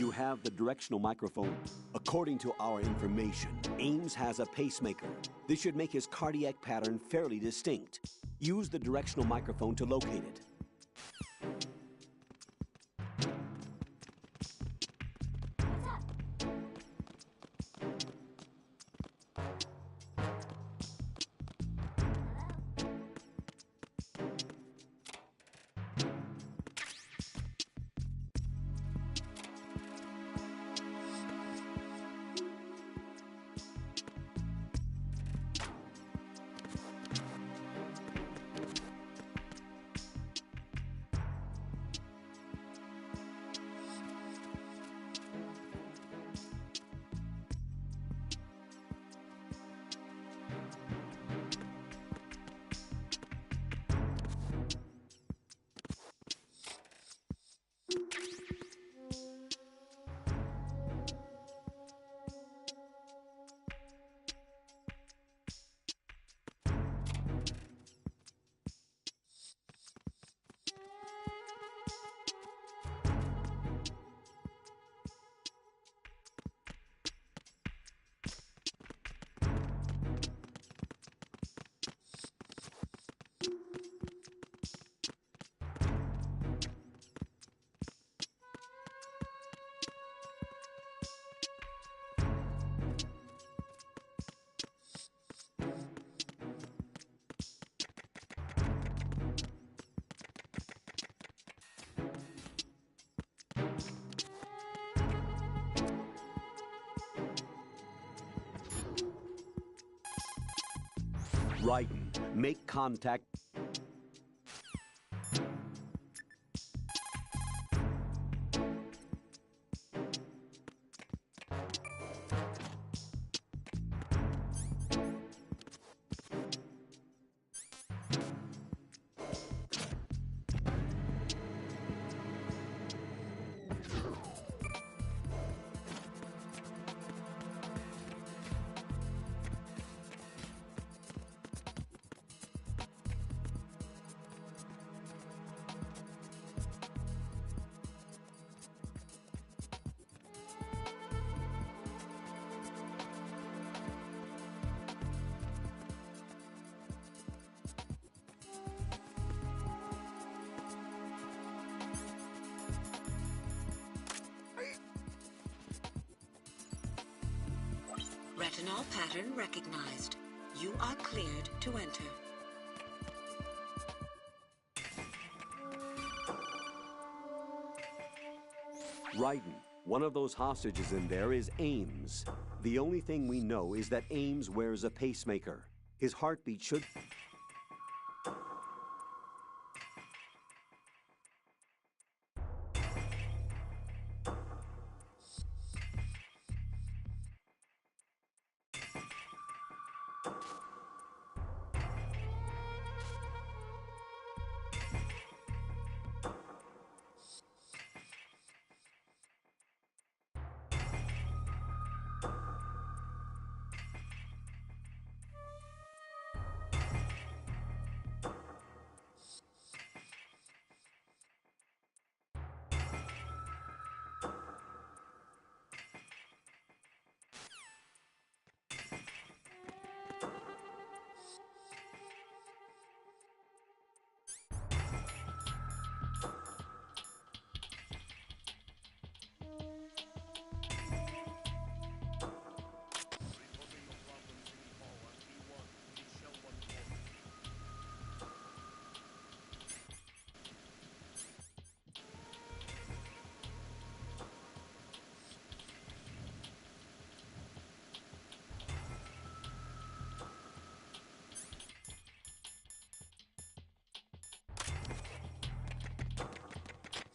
You have the directional microphone. According to our information, Ames has a pacemaker. This should make his cardiac pattern fairly distinct. Use the directional microphone to locate it. Raiden, make contact. Retinol pattern recognized. You are cleared to enter. Raiden, one of those hostages in there is Ames. The only thing we know is that Ames wears a pacemaker. His heartbeat should...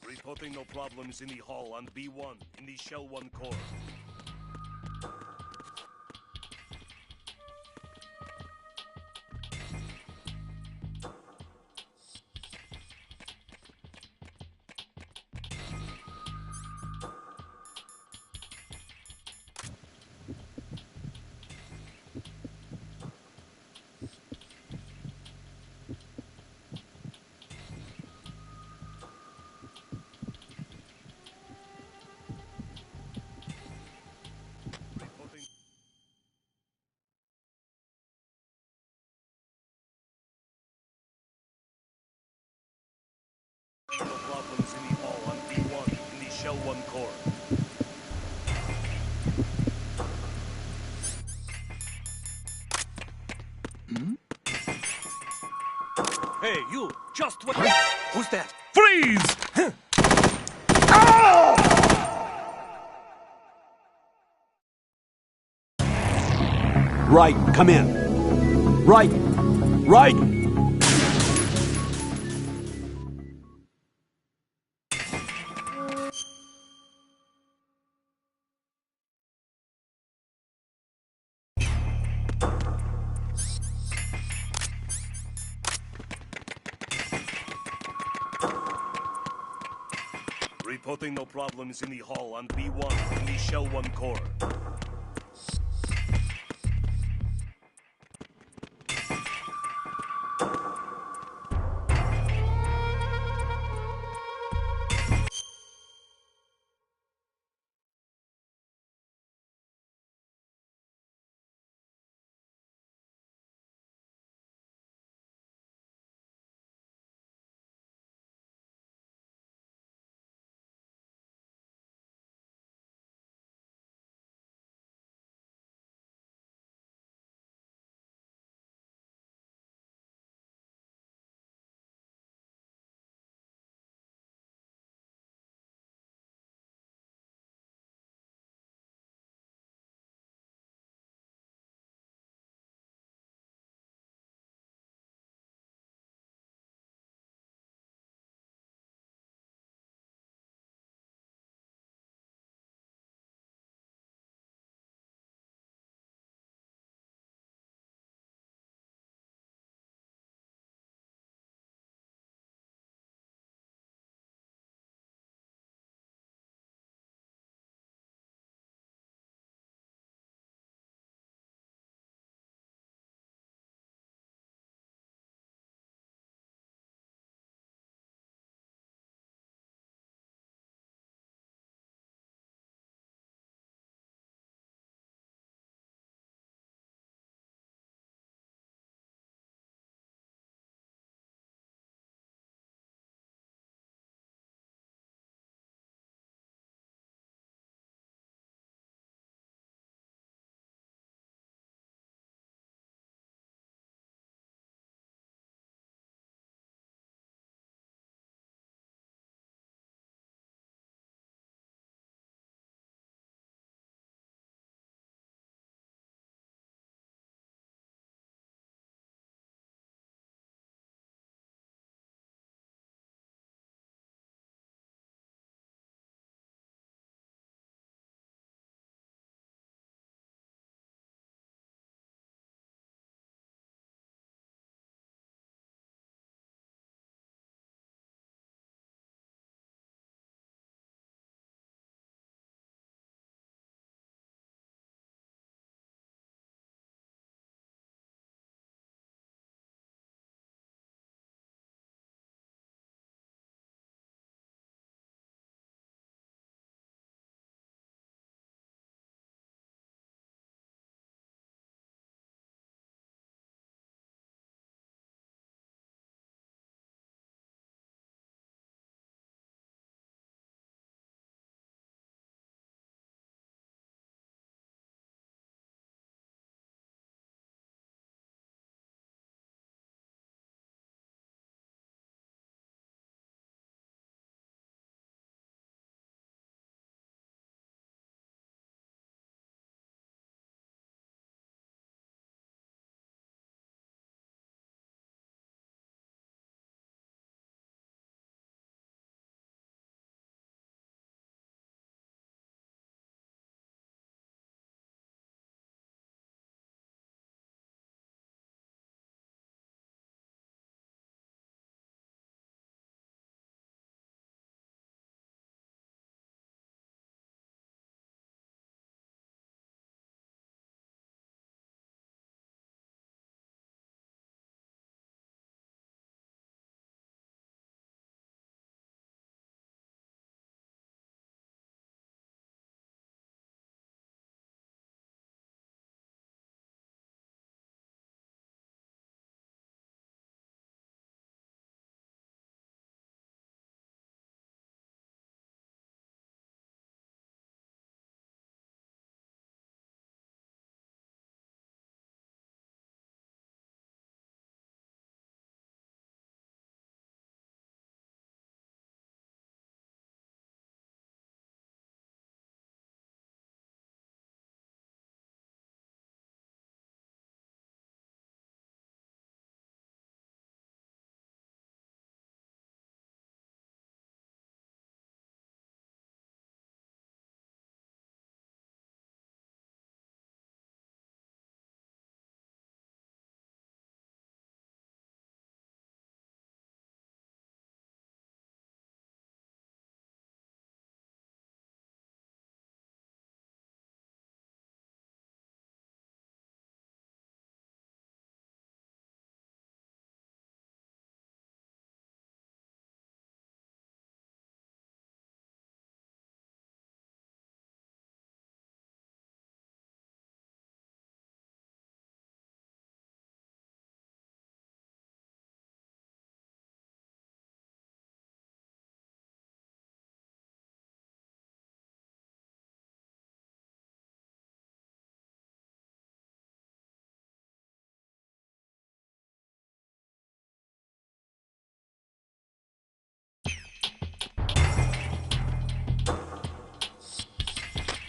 Reporting no problems in the hall on B1 in the Shell 1 core. problems in the hall on B1 in the Shell 1 core. Hey, you! Just wait! Who's that? Freeze! Right, come in. Right, right. Reporting no problems in the hall on B1 in the Shell 1 core.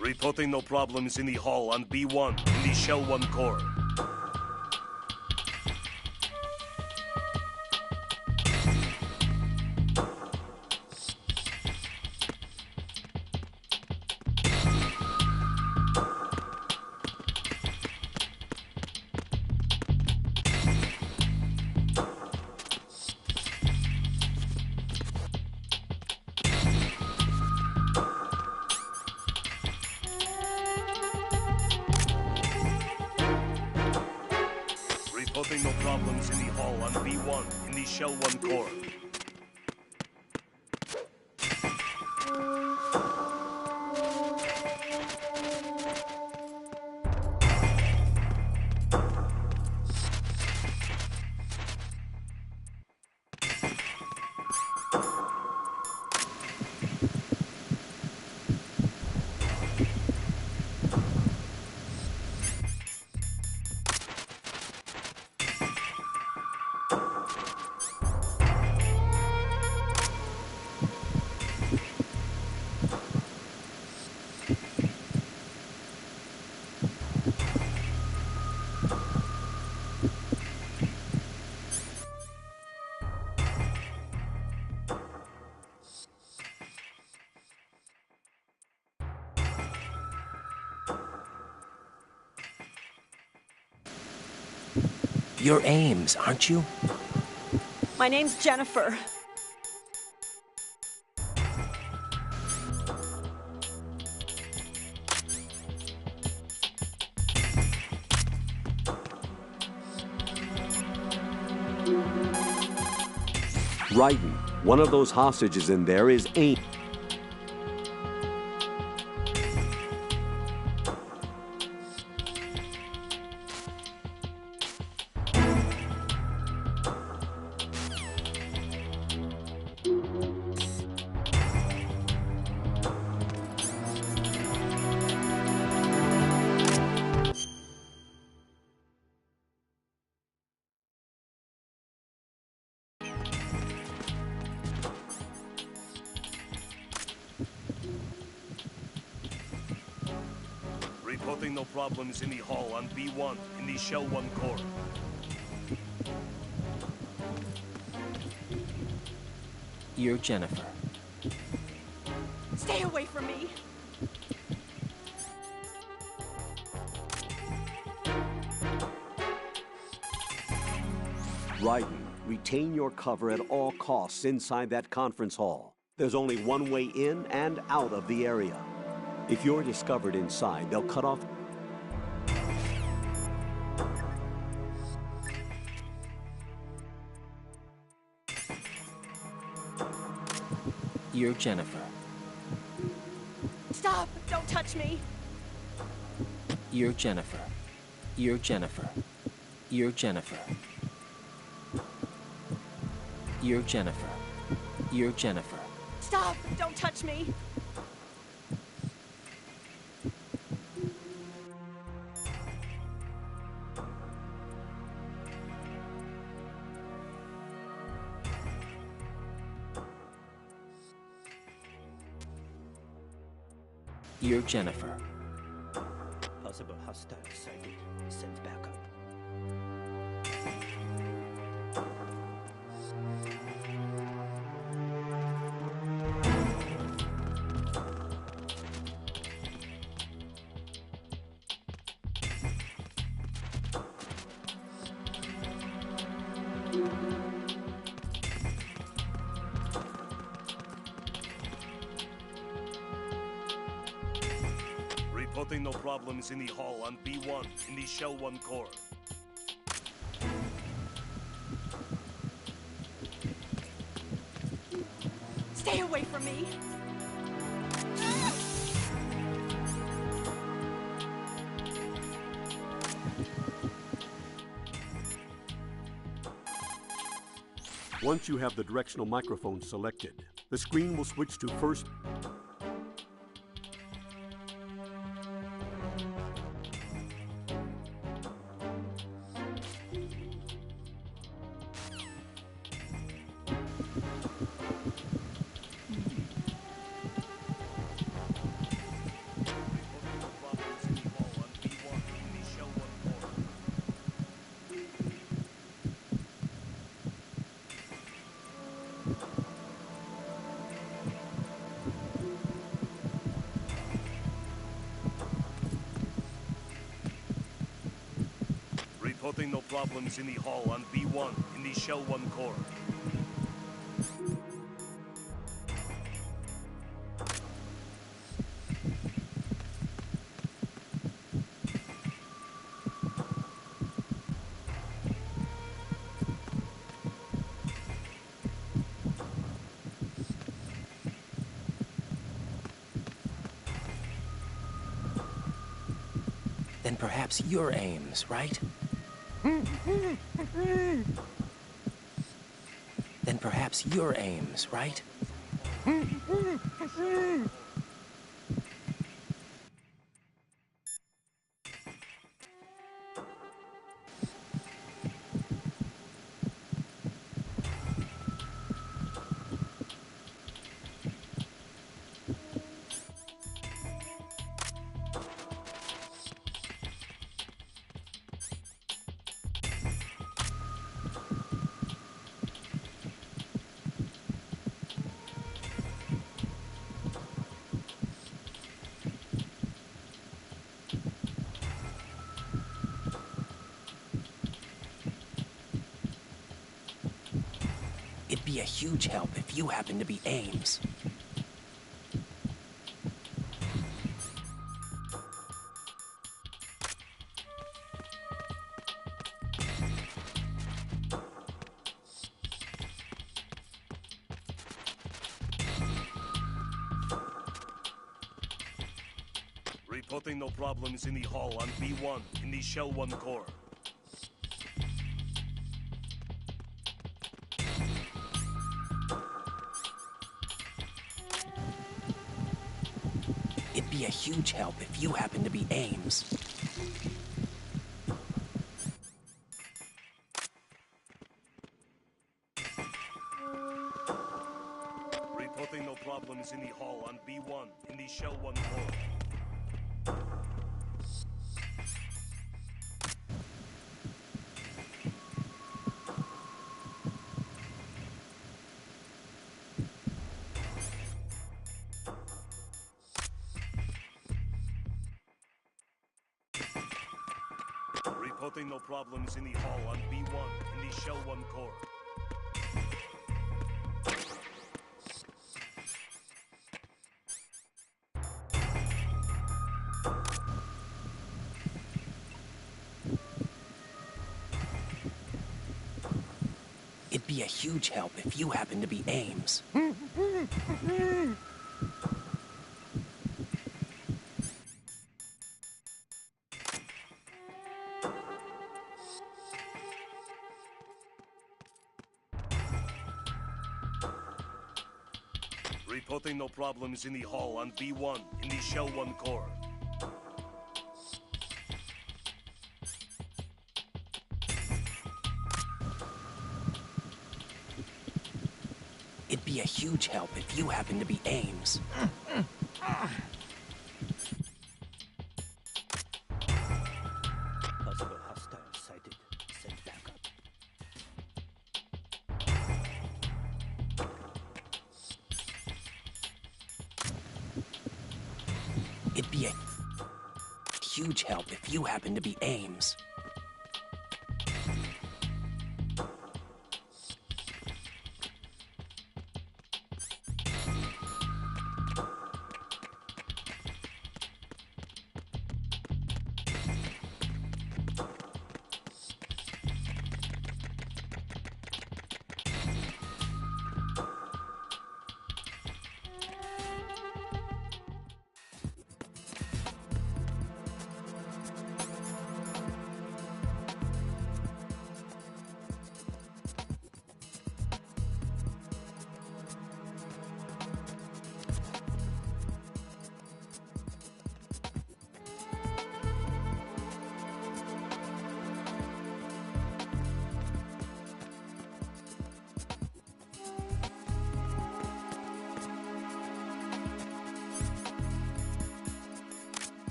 Reporting no problems in the hall on B1 in the Shell 1 core. Reporting no problems in the hall on B1 in the Shell 1 core. You're Ames, aren't you? My name's Jennifer. Raiden, one of those hostages in there is Ames. Reporting no problems in the hall on B1 in the Shell 1 core. You're Jennifer. Stay away from me. Raiden, retain your cover at all costs inside that conference hall. There's only one way in and out of the area. If you're discovered inside, they'll cut off... You're Jennifer. Stop! Don't touch me! You're Jennifer. You're Jennifer. You're Jennifer. You're Jennifer. You're Jennifer. Stop! Don't touch me! You're Jennifer. Possible hostile sighted. Send backup. Reporting no problems in the hall on B1 in the Shell 1 core. Stay away from me! Once you have the directional microphone selected, the screen will switch to first... Reporting no problems in the hall on B1 in the Shell 1 core. Then perhaps you're Ames, right? Then perhaps you're Ames, right? It'd be a huge help if you happen to be Ames. Reporting no problems in the hall on B1 in the Shell 1 core. It'd be a huge help if you happen to be Ames. Reporting no problems in the hall on B1 in the Shell 1 core. Reporting no problems in the hall on B1 in the Shell 1 core. It'd be a huge help if you happen to be Ames. Reporting no problems in the hall on B1 in the Shell 1 core. It'd be a huge help if you happen to be Ames. Possible hostile sighted. Send backup. It'd be a huge help if you happen to be Ames.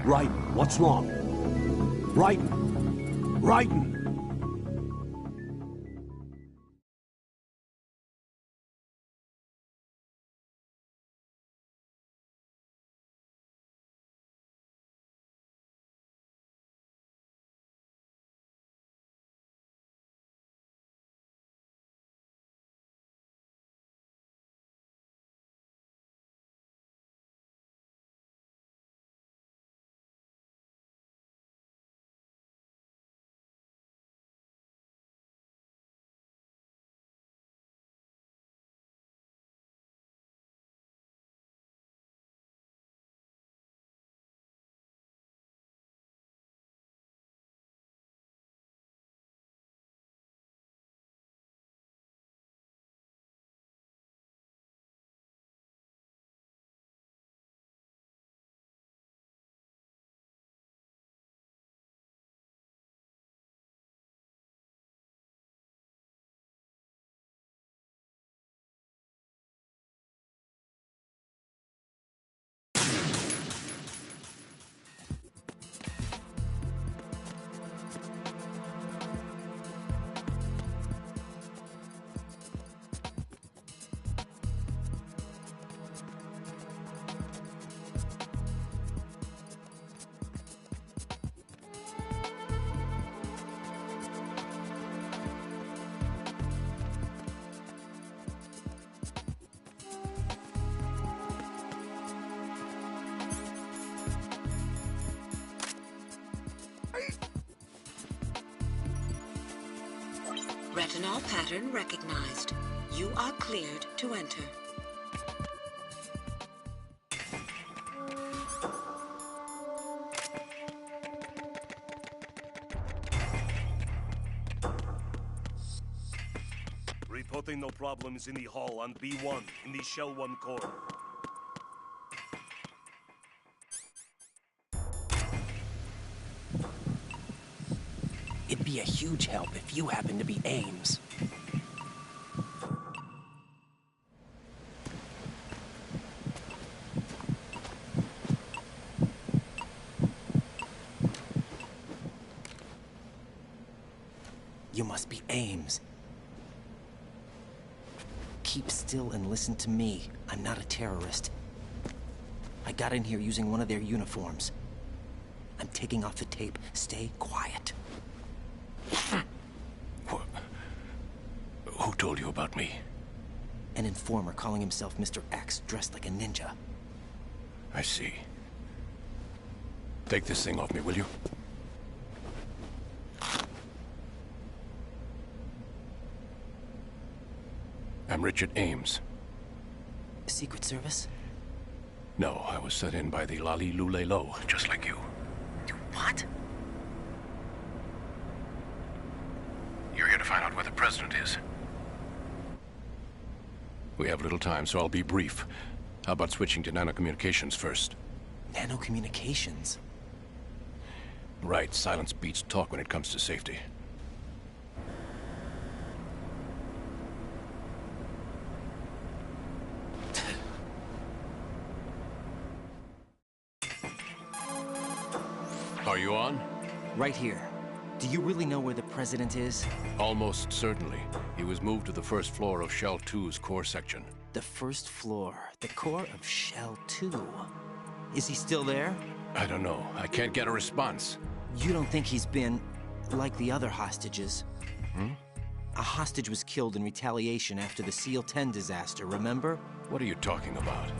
Raiden, what's wrong? Raiden! Raiden! Retinol pattern recognized. You are cleared to enter. Reporting no problems in the hall on B1 in the Shell 1 core. It'd be a huge help if you happen to be Ames. You must be Ames. Keep still and listen to me. I'm not a terrorist. I got in here using one of their uniforms. I'm taking off the tape. Stay quiet. Who told you about me? An informer calling himself Mr. X, dressed like a ninja. I see. Take this thing off me, will you? I'm Richard Ames. Secret Service? No, I was set in by the Lali Lule Lo, just like you. What? You're here to find out where the president is. We have little time, so I'll be brief. How about switching to nanocommunications first? Nanocommunications? Right, silence beats talk when it comes to safety. Are you on? Right here. Do you really know where the president is? Almost certainly. He was moved to the first floor of Shell 2's core section. The first floor. The core of Shell 2. Is he still there? I don't know. I can't get a response. You don't think he's been like the other hostages? Hmm? A hostage was killed in retaliation after the SEAL 10 disaster, remember? What are you talking about?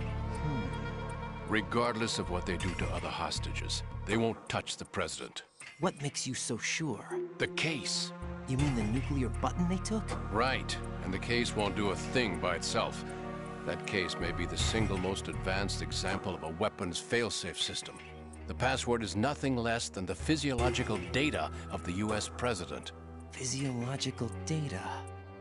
Regardless of what they do to other hostages, they won't touch the president. What makes you so sure? The case. You mean the nuclear button they took? Right. And the case won't do a thing by itself. That case may be the single most advanced example of a weapons failsafe system. The password is nothing less than the physiological data of the US president. Physiological data?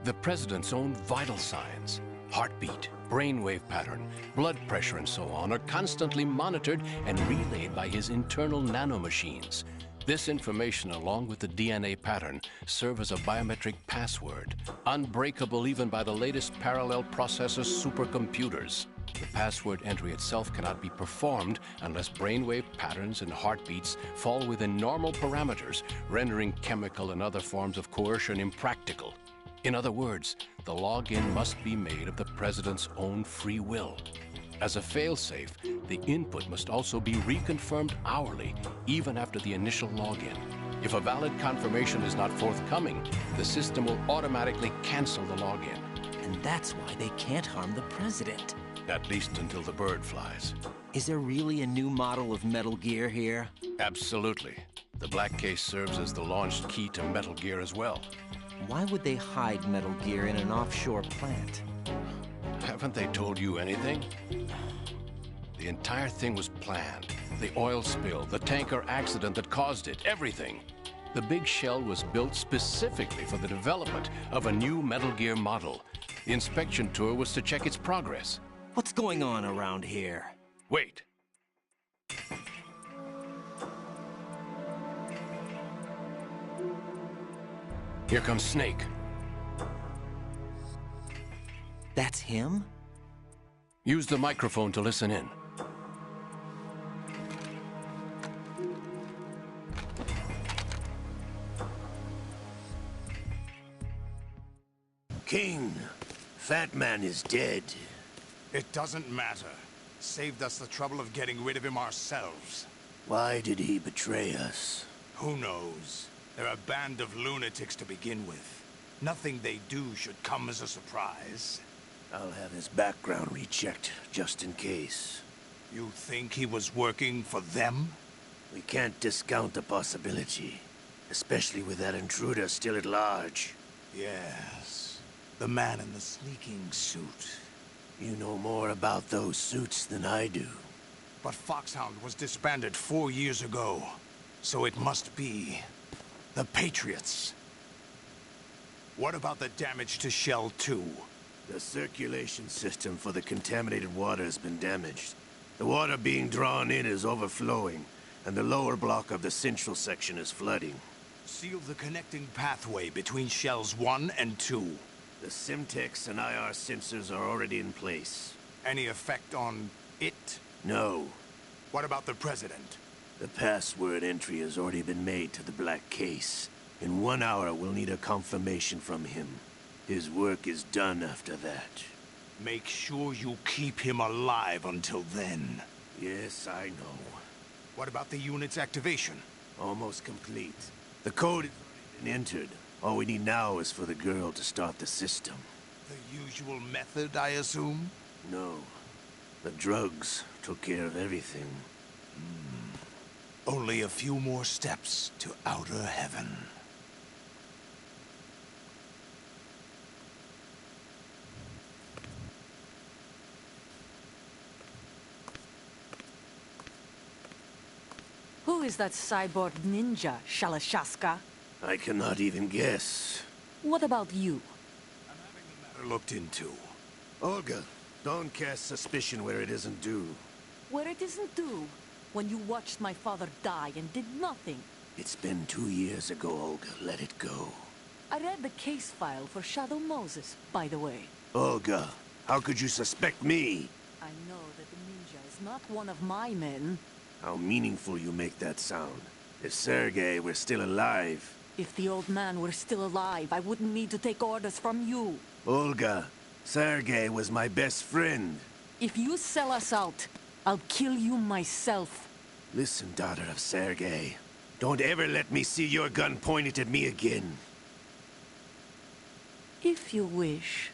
The president's own vital signs, heartbeat, brainwave pattern, blood pressure and so on are constantly monitored and relayed by his internal nanomachines. This information, along with the DNA pattern, serve as a biometric password, unbreakable even by the latest parallel processor supercomputers. The password entry itself cannot be performed unless brainwave patterns and heartbeats fall within normal parameters, rendering chemical and other forms of coercion impractical. In other words, the login must be made of the President's own free will. As a failsafe, the input must also be reconfirmed hourly, even after the initial login. If a valid confirmation is not forthcoming, the system will automatically cancel the login. And that's why they can't harm the President. At least until the bird flies. Is there really a new model of Metal Gear here? Absolutely. The Black Case serves as the launch key to Metal Gear as well. Why would they hide Metal Gear in an offshore plant? Haven't they told you anything? The entire thing was planned. The oil spill, the tanker accident that caused it, everything. The big shell was built specifically for the development of a new Metal Gear model. The inspection tour was to check its progress. What's going on around here? Wait. Here comes Snake. That's him? Use the microphone to listen in. King, Fat Man is dead. It doesn't matter. Saved us the trouble of getting rid of him ourselves. Why did he betray us? Who knows? They're a band of lunatics to begin with. Nothing they do should come as a surprise. I'll have his background rechecked, just in case. You think he was working for them? We can't discount the possibility. Especially with that intruder still at large. Yes. The man in the sneaking suit. You know more about those suits than I do. But Foxhound was disbanded 4 years ago. So it must be... the Patriots. What about the damage to Shell 2? The circulation system for the contaminated water has been damaged. The water being drawn in is overflowing, and the lower block of the central section is flooding. Seal the connecting pathway between Shells 1 and 2. The Simtex and IR sensors are already in place. Any effect on it? No. What about the President? The password entry has already been made to the Black Case. In 1 hour, we'll need a confirmation from him. His work is done after that. Make sure you keep him alive until then. Yes, I know. What about the unit's activation? Almost complete. The code has already been entered. All we need now is for the girl to start the system. The usual method, I assume? No. The drugs took care of everything. Only a few more steps to outer heaven. Who is that cyborg ninja, Shalashaska? I cannot even guess. What about you? I'm having the matter looked into. Olga, don't cast suspicion where it isn't due. Where it isn't due, when you watched my father die and did nothing. It's been 2 years ago, Olga. Let it go. I read the case file for Shadow Moses, by the way. Olga, how could you suspect me? I know that the ninja is not one of my men. How meaningful you make that sound. If Sergei were still alive... If the old man were still alive, I wouldn't need to take orders from you. Olga, Sergei was my best friend. If you sell us out, I'll kill you myself. Listen, daughter of Sergei. Don't ever let me see your gun pointed at me again. If you wish,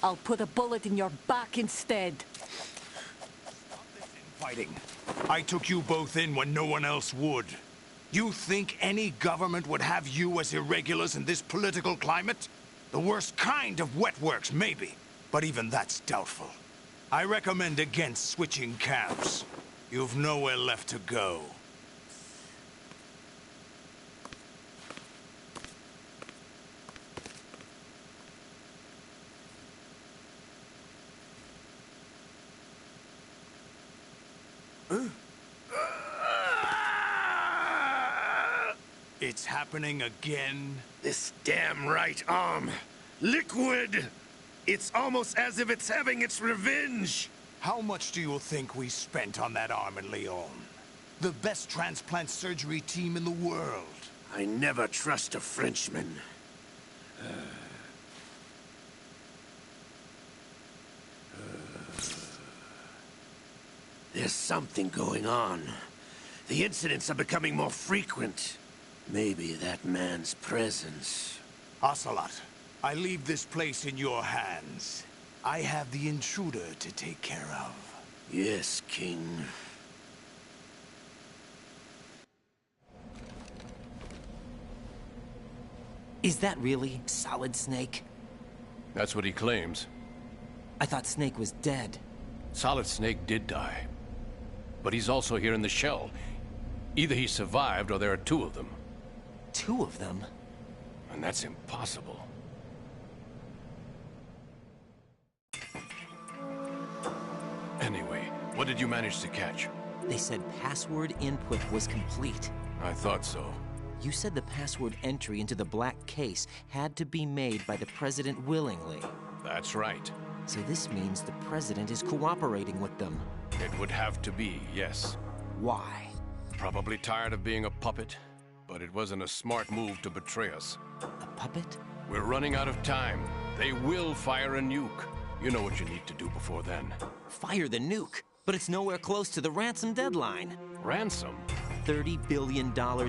I'll put a bullet in your back instead. Stop this infighting. I took you both in when no one else would. You think any government would have you as irregulars in this political climate? The worst kind of wet works, maybe. But even that's doubtful. I recommend against switching camps. You've nowhere left to go. It's happening again? This damn right arm. Liquid! It's almost as if it's having its revenge! How much do you think we spent on that arm in Lyon? The best transplant surgery team in the world. I never trust a Frenchman. There's something going on. The incidents are becoming more frequent. Maybe that man's presence. Ocelot, I leave this place in your hands. I have the intruder to take care of. Yes, King. Is that really Solid Snake? That's what he claims. I thought Snake was dead. Solid Snake did die. But he's also here in the shell. Either he survived or there are two of them. Two of them? And that's impossible. Anyway, what did you manage to catch? They said password input was complete. I thought so. You said the password entry into the black case had to be made by the President willingly. That's right. So this means the President is cooperating with them. It would have to be, yes. Why? Probably tired of being a puppet, but it wasn't a smart move to betray us. A puppet? We're running out of time. They will fire a nuke. You know what you need to do before then. Fire the nuke? But it's nowhere close to the ransom deadline. Ransom? $30 billion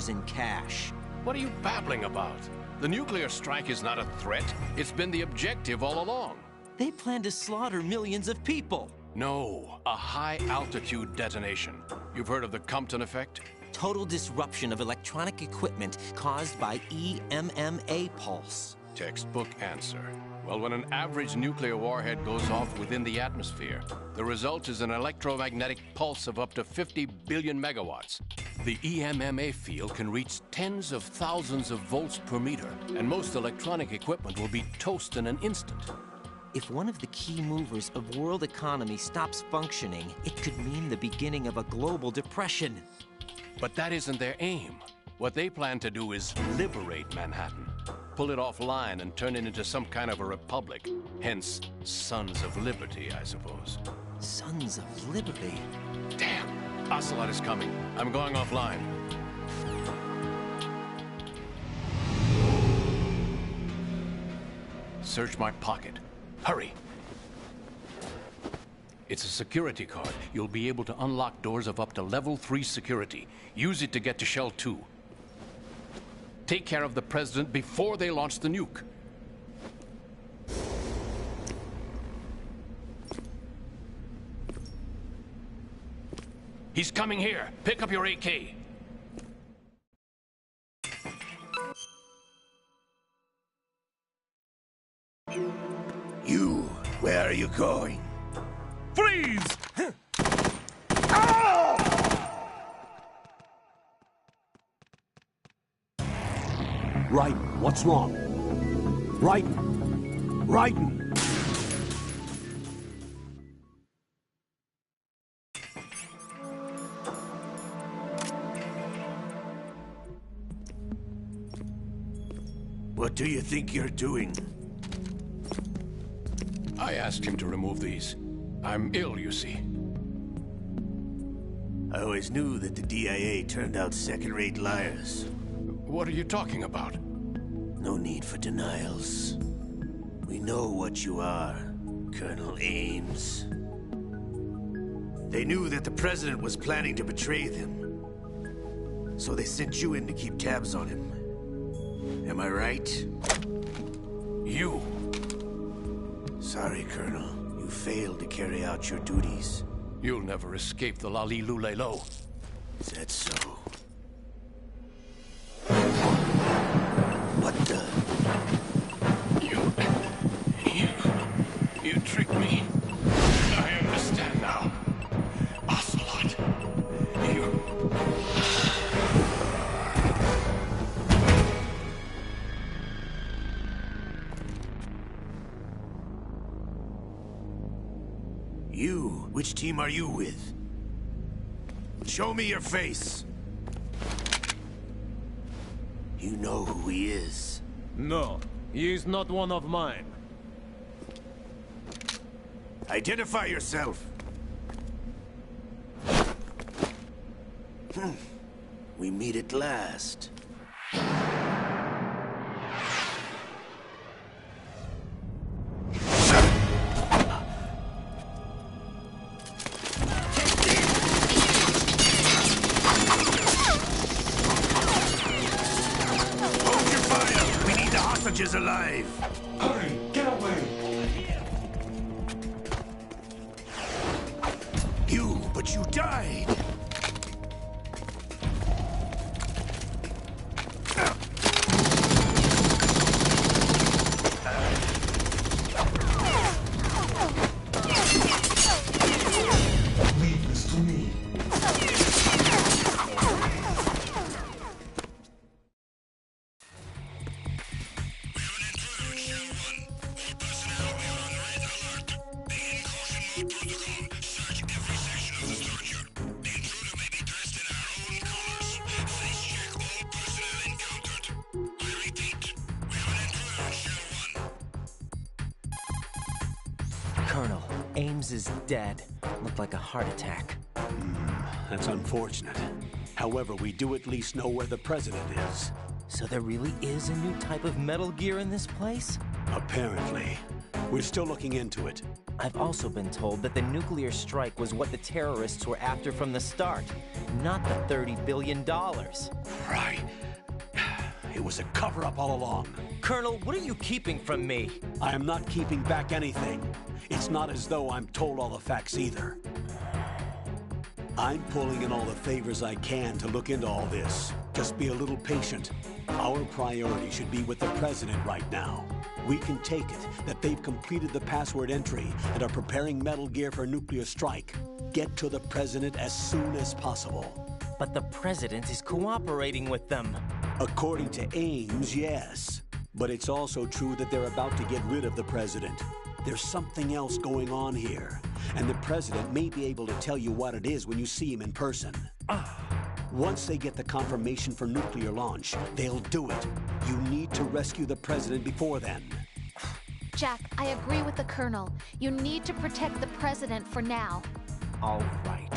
in cash. What are you babbling about? The nuclear strike is not a threat. It's been the objective all along. They plan to slaughter millions of people. No, a high-altitude detonation. You've heard of the Compton effect? Total disruption of electronic equipment caused by EMMA pulse. Textbook answer. Well, when an average nuclear warhead goes off within the atmosphere, the result is an electromagnetic pulse of up to 50 billion megawatts. The EMMA field can reach tens of thousands of volts per meter, and most electronic equipment will be toast in an instant. If one of the key movers of world economy stops functioning, it could mean the beginning of a global depression. But that isn't their aim. What they plan to do is liberate Manhattan. Pull it offline and turn it into some kind of a republic. Hence, Sons of Liberty, I suppose. Sons of Liberty? Damn! Ocelot is coming. I'm going offline. Search my pocket. Hurry! It's a security card. You'll be able to unlock doors of up to level 3 security. Use it to get to Shell 2. Take care of the President before they launch the nuke. He's coming here. Pick up your AK. You, where are you going? Freeze! Raiden, what's wrong? Raiden! Raiden! What do you think you're doing? I asked him to remove these. I'm ill, you see. I always knew that the DIA turned out second-rate liars. What are you talking about? No need for denials. We know what you are, Colonel Ames. They knew that the President was planning to betray them. So they sent you in to keep tabs on him. Am I right? You! Sorry, Colonel. You failed to carry out your duties. You'll never escape the Lali-Lu-Le-Lo. Is that so? What the? You tricked me. I understand now. Ocelot. You? Which team are you with? Show me your face. You know who he is. No, he is not one of mine. Identify yourself. We meet at last. Is alive. Hurry, get away. But you died. Leave this to me. Colonel, Ames is dead. Looked like a heart attack. That's unfortunate. However, we do at least know where the president is. So there really is a new type of Metal Gear in this place? Apparently. We're still looking into it. I've also been told that the nuclear strike was what the terrorists were after from the start, not the $30 billion. Right. It was a cover-up all along. Colonel, what are you keeping from me? I am not keeping back anything. It's not as though I'm told all the facts either. I'm pulling in all the favors I can to look into all this. Just be a little patient. Our priority should be with the president right now. We can take it that they've completed the password entry and are preparing Metal Gear for nuclear strike. Get to the president as soon as possible. But the president is cooperating with them. According to Ames, yes. But it's also true that they're about to get rid of the president. There's something else going on here, and the president may be able to tell you what it is when you see him in person. Once they get the confirmation for nuclear launch, they'll do it. You need to rescue the president before then. Jack, I agree with the Colonel. You need to protect the president for now. All right.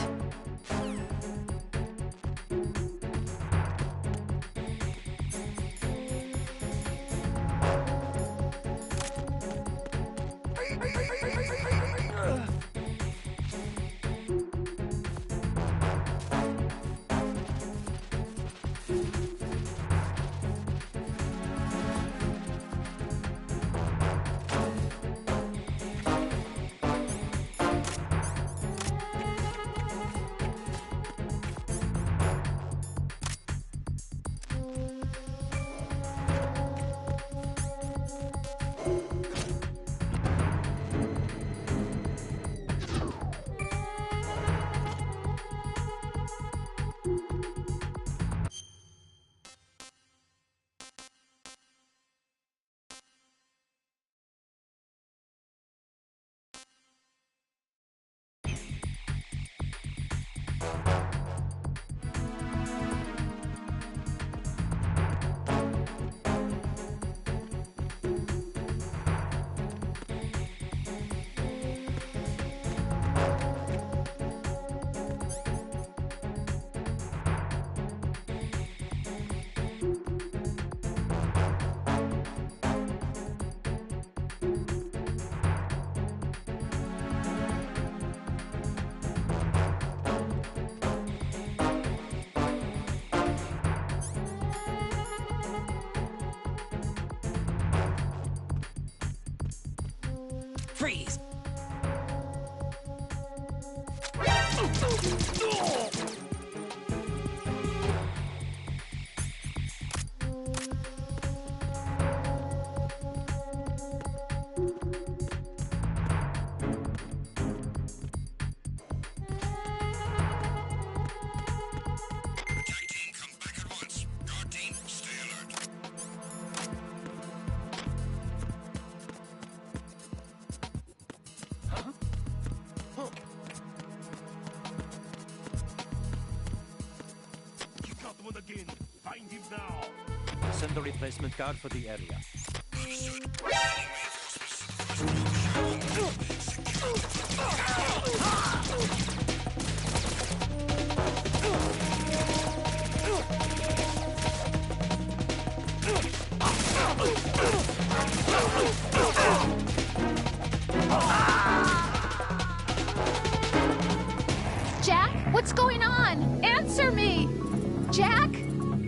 Freeze! send a replacement card for the area. Jack, what's going on? Answer me! Jack?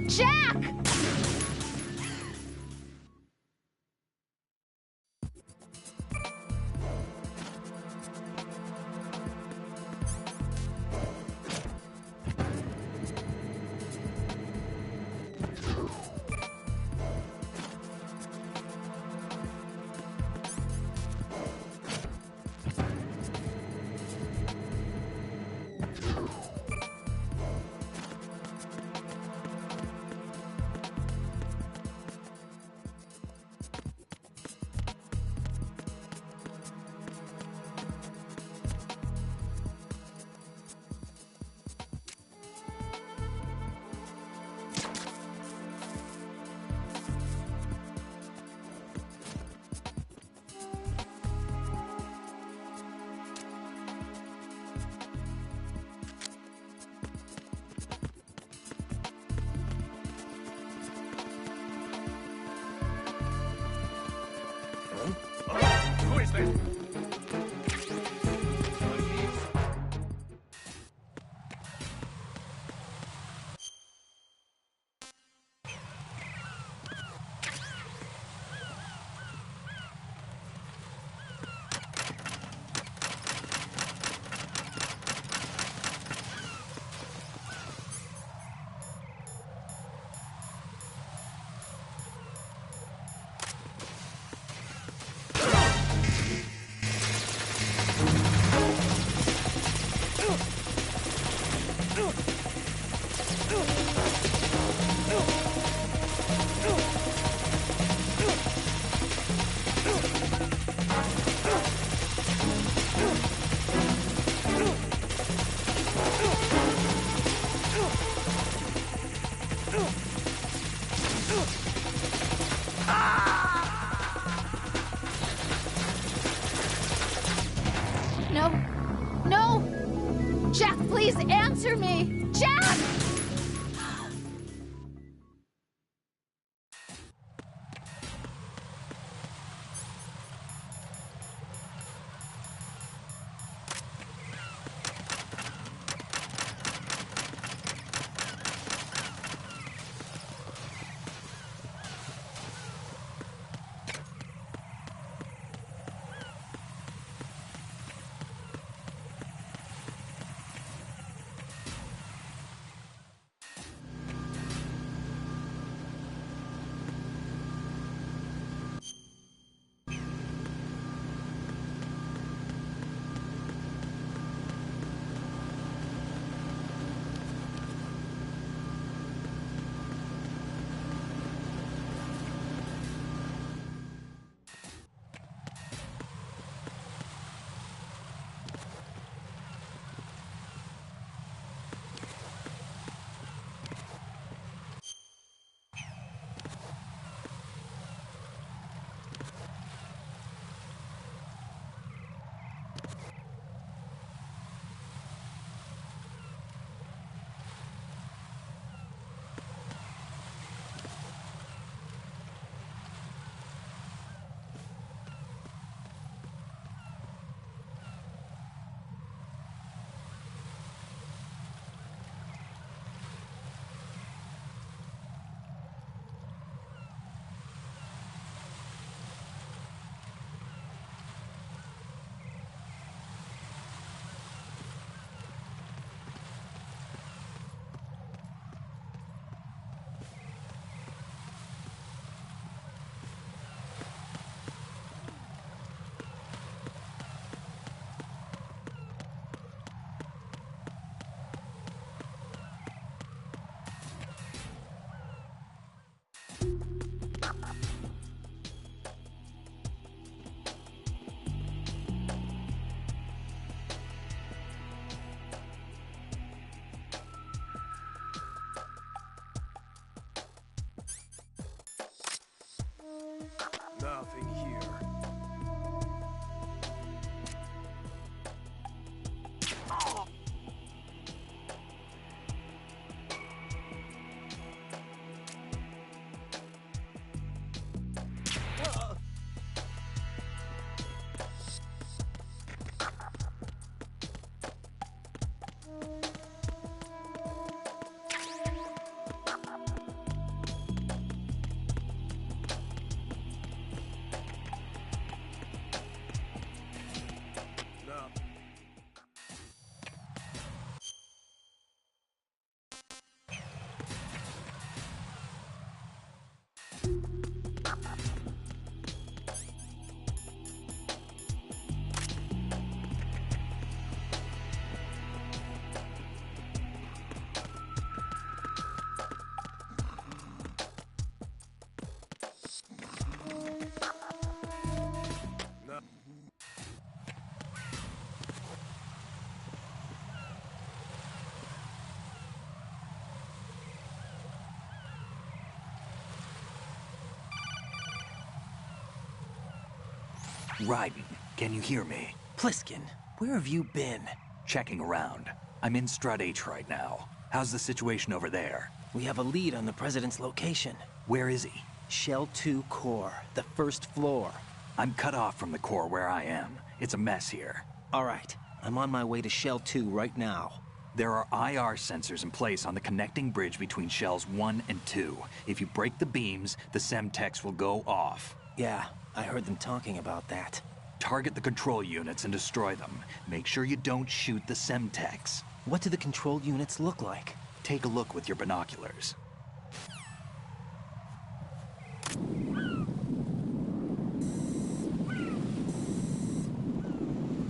Jack! Who is this? No. No! Jack, please answer me! Jack! Raiden, can you hear me? Pliskin, where have you been? Checking around. I'm in Strut H right now. How's the situation over there? We have a lead on the President's location. Where is he? Shell 2 core, the first floor. I'm cut off from the core where I am. It's a mess here. All right, I'm on my way to Shell 2 right now. There are IR sensors in place on the connecting bridge between Shells 1 and 2. If you break the beams, the Semtex will go off. Yeah, I heard them talking about that. Target the control units and destroy them. Make sure you don't shoot the Semtex. What do the control units look like? Take a look with your binoculars.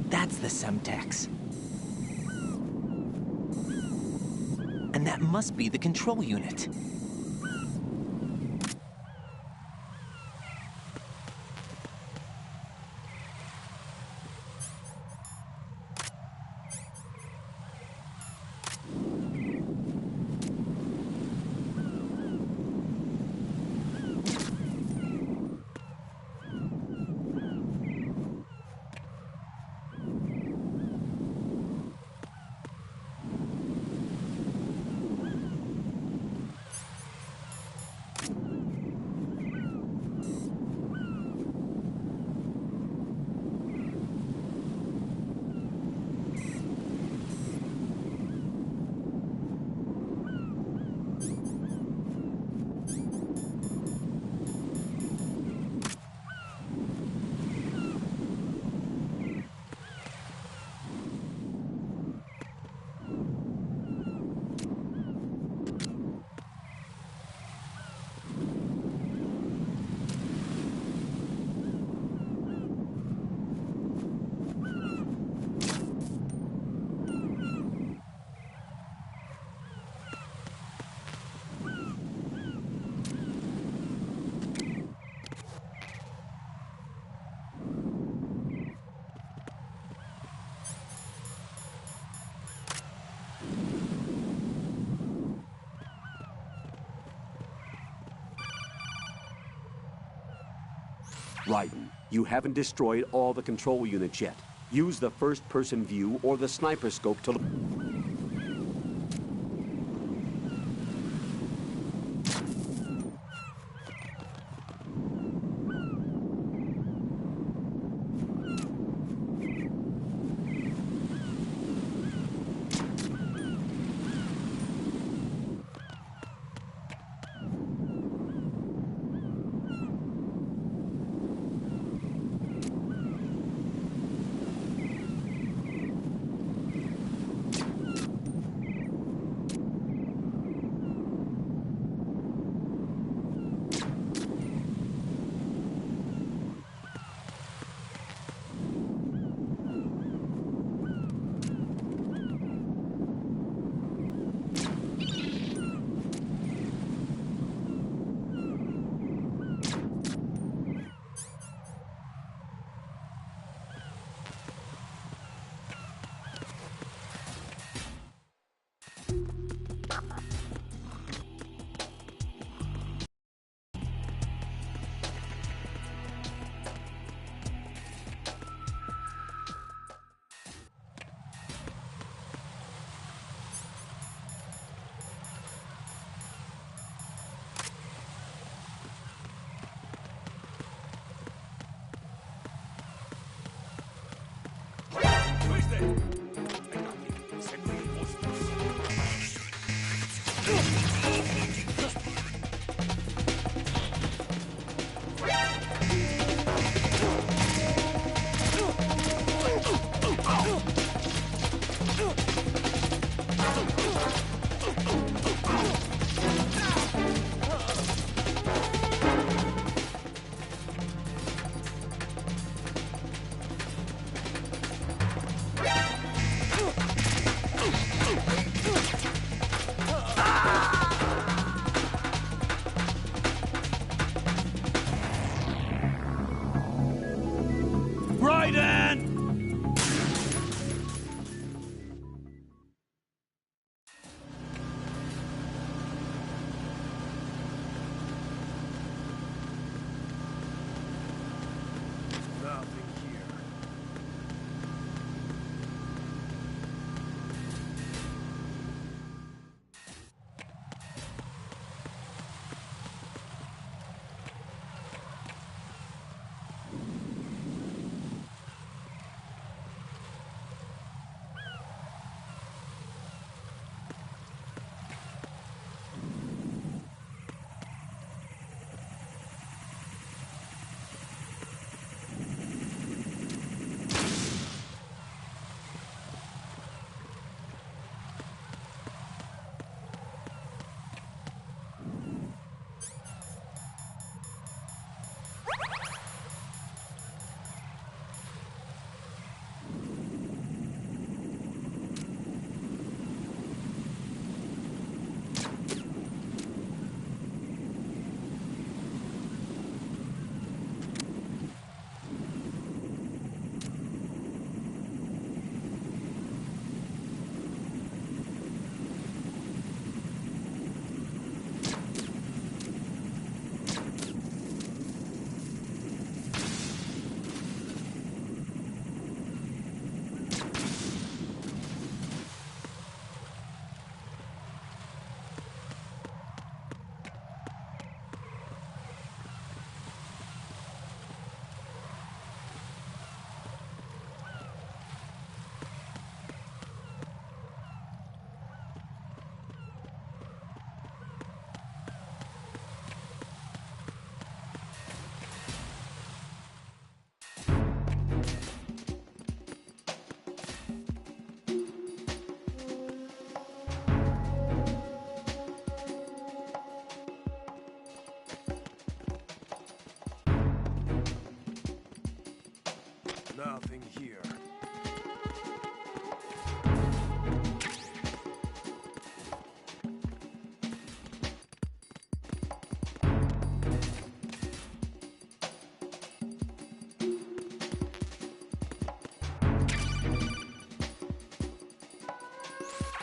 That's the Semtex. And that must be the control unit. Raiden, you haven't destroyed all the control units yet. Use the first-person view or the sniper scope to look.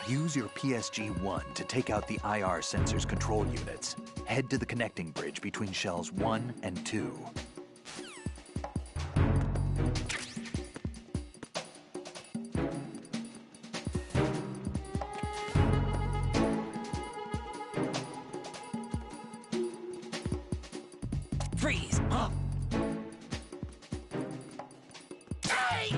Use your PSG-1 to take out the IR sensors control units. Head to the connecting bridge between shells 1 and 2. Freeze! Huh? Hey!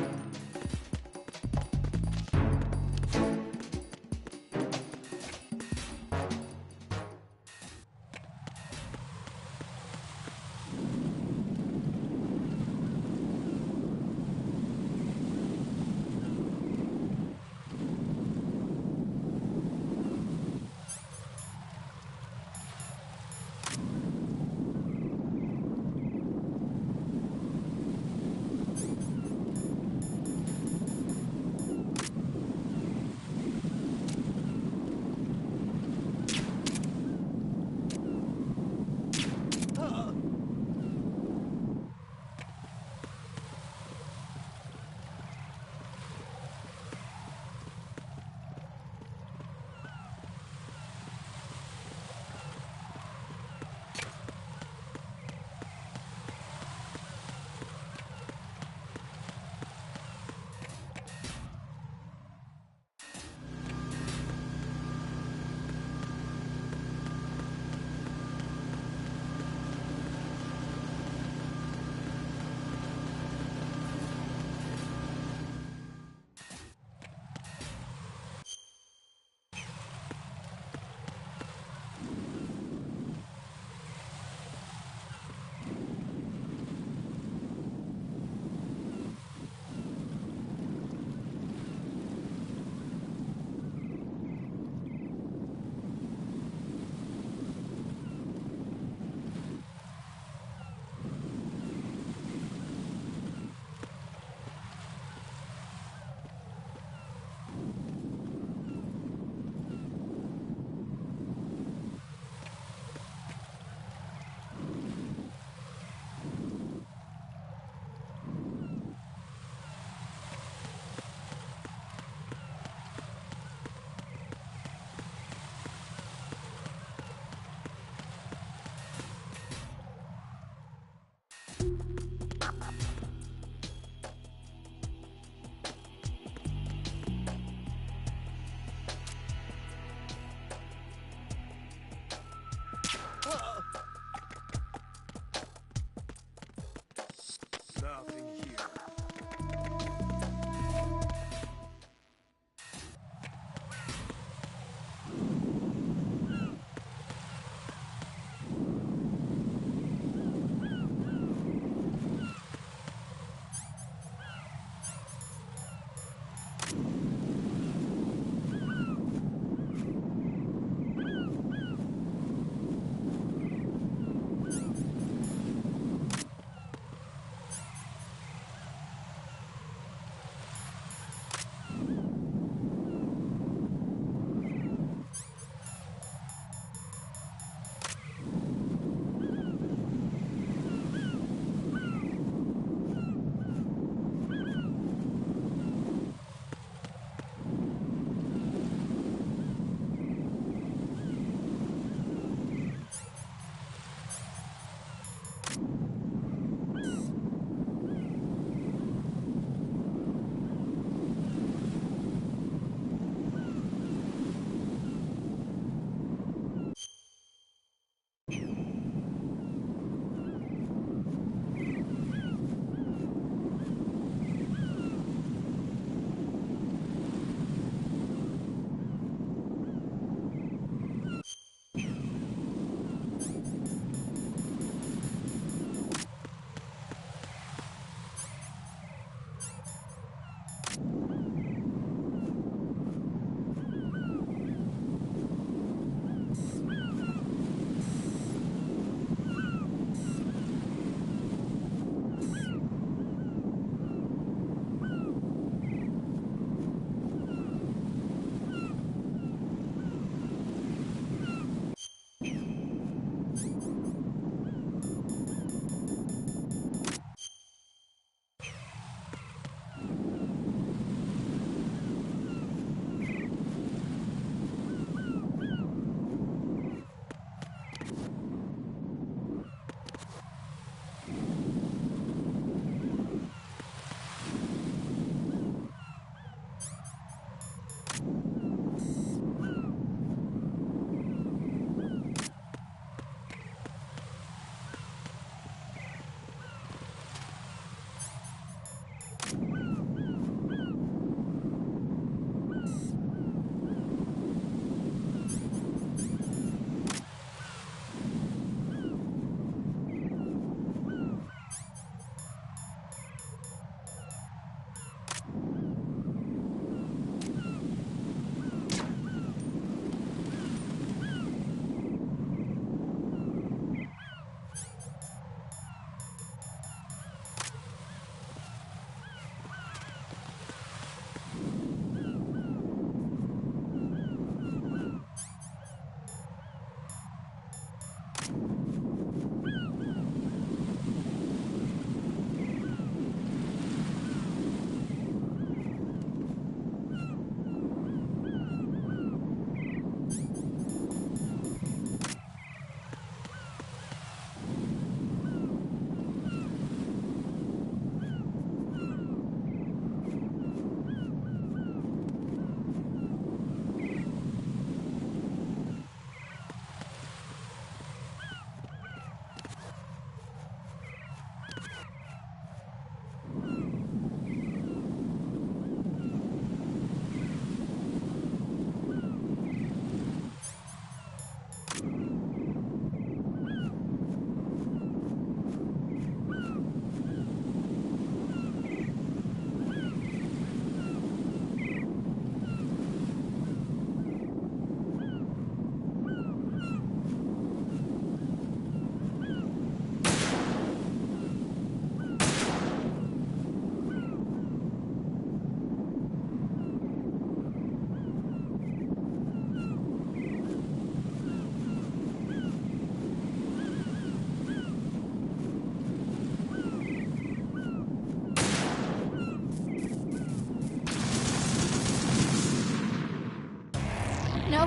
No.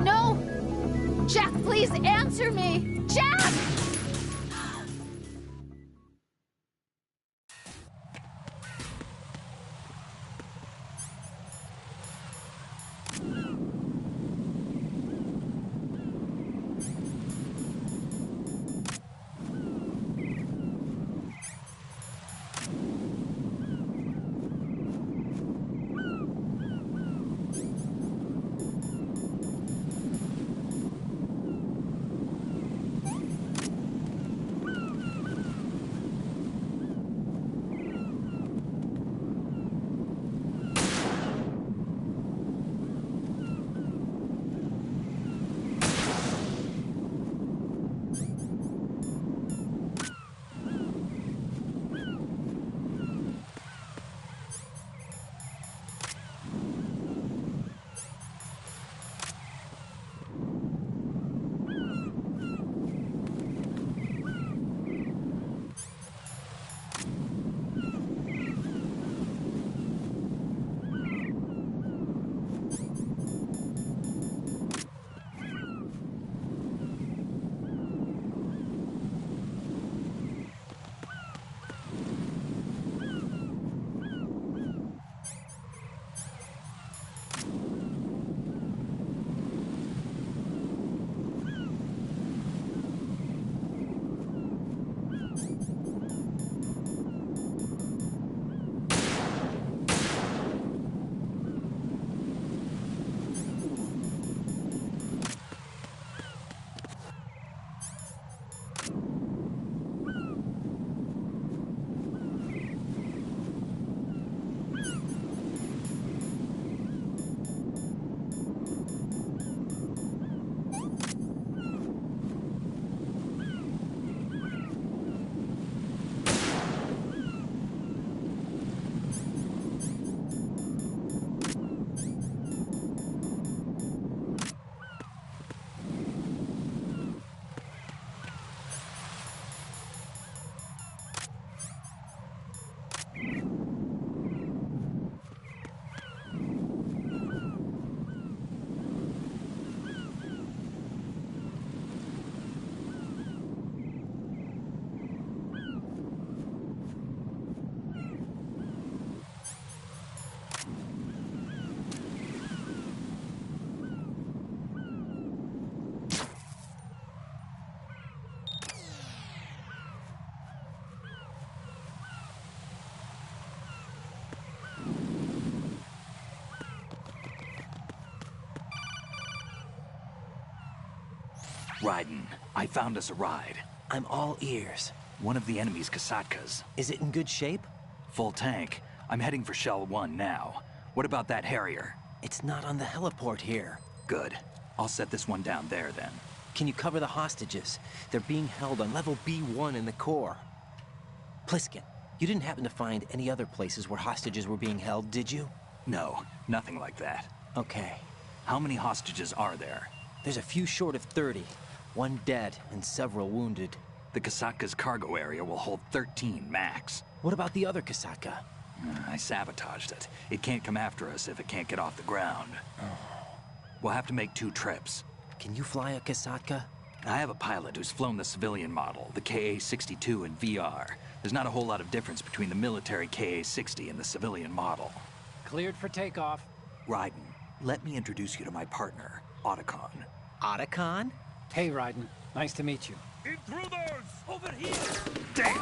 No! Jack, please answer me! Jack! Raiden, I found us a ride. I'm all ears. One of the enemy's Kasatkas. Is it in good shape? Full tank. I'm heading for Shell 1 now. What about that Harrier? It's not on the heliport here. Good. I'll set this one down there then. Can you cover the hostages? They're being held on level B1 in the core. Pliskin, you didn't happen to find any other places where hostages were being held, did you? No, nothing like that. Okay. How many hostages are there? There's a few short of 30. One dead and several wounded. The Kasatka's cargo area will hold 13 max. What about the other Kasatka? I sabotaged it. It can't come after us if it can't get off the ground. We'll have to make 2 trips. Can you fly a Kasatka? I have a pilot who's flown the civilian model, the KA-62 in VR. There's not a whole lot of difference between the military KA-60 and the civilian model. Cleared for takeoff. Raiden, let me introduce you to my partner, Otacon. Otacon? Hey, Raiden. Nice to meet you. Intruders! Over here! Damn!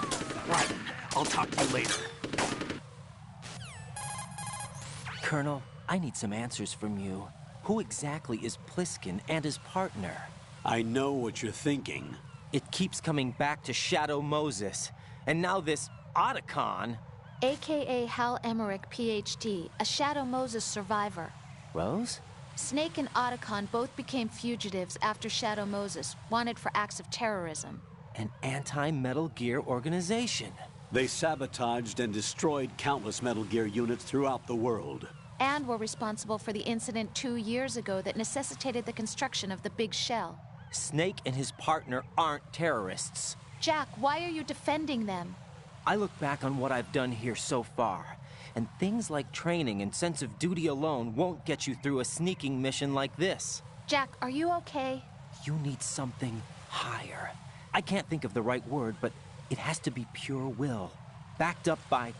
Raiden, I'll talk to you later. Colonel, I need some answers from you. Who exactly is Pliskin and his partner? I know what you're thinking. It keeps coming back to Shadow Moses. And now this Otacon. AKA Hal Emmerich, PhD, a Shadow Moses survivor. Rose? Snake and Otacon both became fugitives after Shadow Moses, wanted for acts of terrorism. An anti-Metal Gear organization. They sabotaged and destroyed countless Metal Gear units throughout the world. And were responsible for the incident 2 years ago that necessitated the construction of the Big Shell. Snake and his partner aren't terrorists. Jack, why are you defending them? I look back on what I've done here so far. And things like training and sense of duty alone won't get you through a sneaking mission like this. Jack, are you okay? You need something higher. I can't think of the right word, but it has to be pure will. Backed up by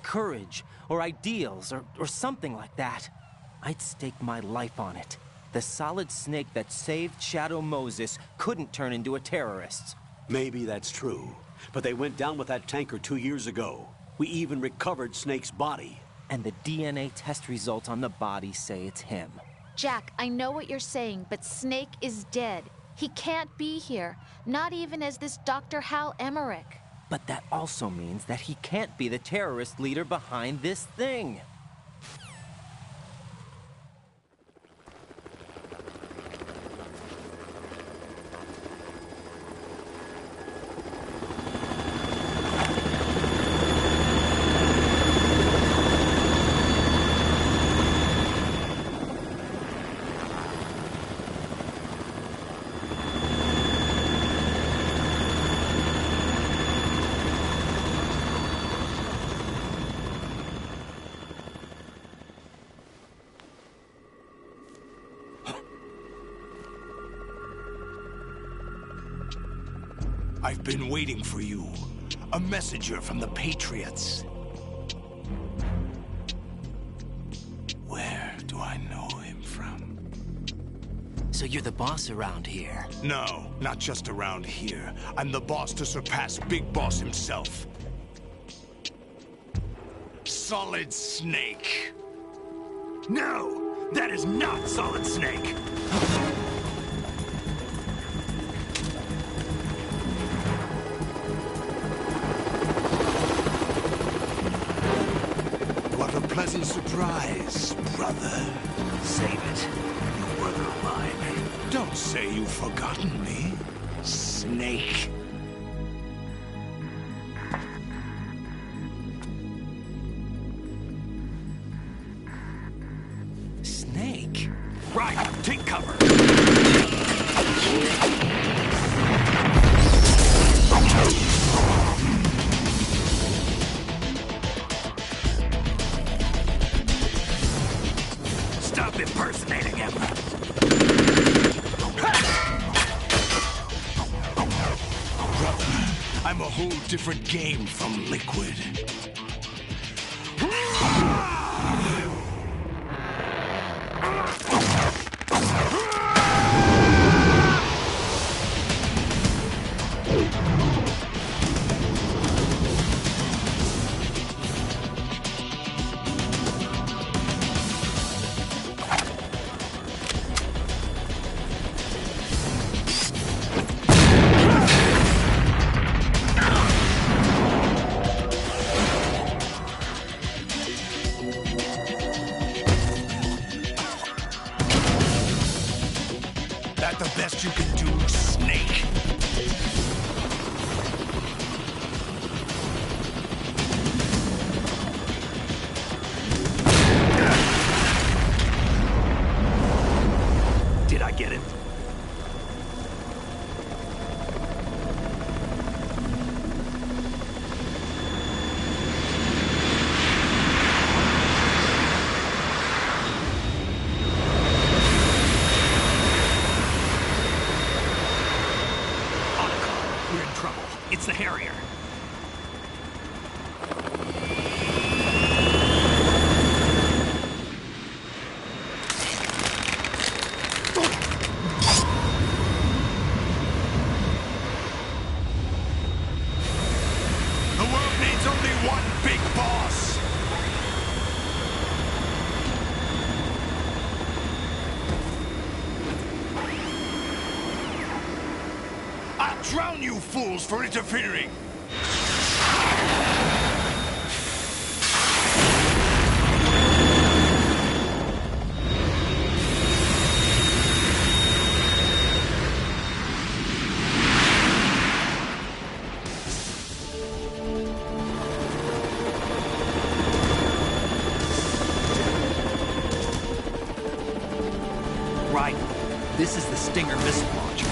courage, or ideals, or something like that. I'd stake my life on it. The solid snake that saved Shadow Moses couldn't turn into a terrorist. Maybe that's true, but they went down with that tanker 2 years ago. We even recovered Snake's body. And the DNA test results on the body say it's him. Jack, I know what you're saying, but Snake is dead. He can't be here, not even as this Dr. Hal Emmerich. But that also means that he can't be the terrorist leader behind this thing. I've been waiting for you. A messenger from the Patriots. Where do I know him from? So you're the boss around here? No, not just around here. I'm the boss to surpass Big Boss himself. Solid Snake. No, that is not Solid Snake. Pleasant surprise, brother. Save it. You work of mine. Don't say you've forgotten me, Snake. Snake? Right, take cover. Stop impersonating him! Brother, I'm a whole different game from Liquid. That the best you can do, Snake? Did I get it? We're in trouble. It's the Harrier. The world needs only one big boss. I'll drown you fools for interfering! Right. This is the Stinger missile launcher.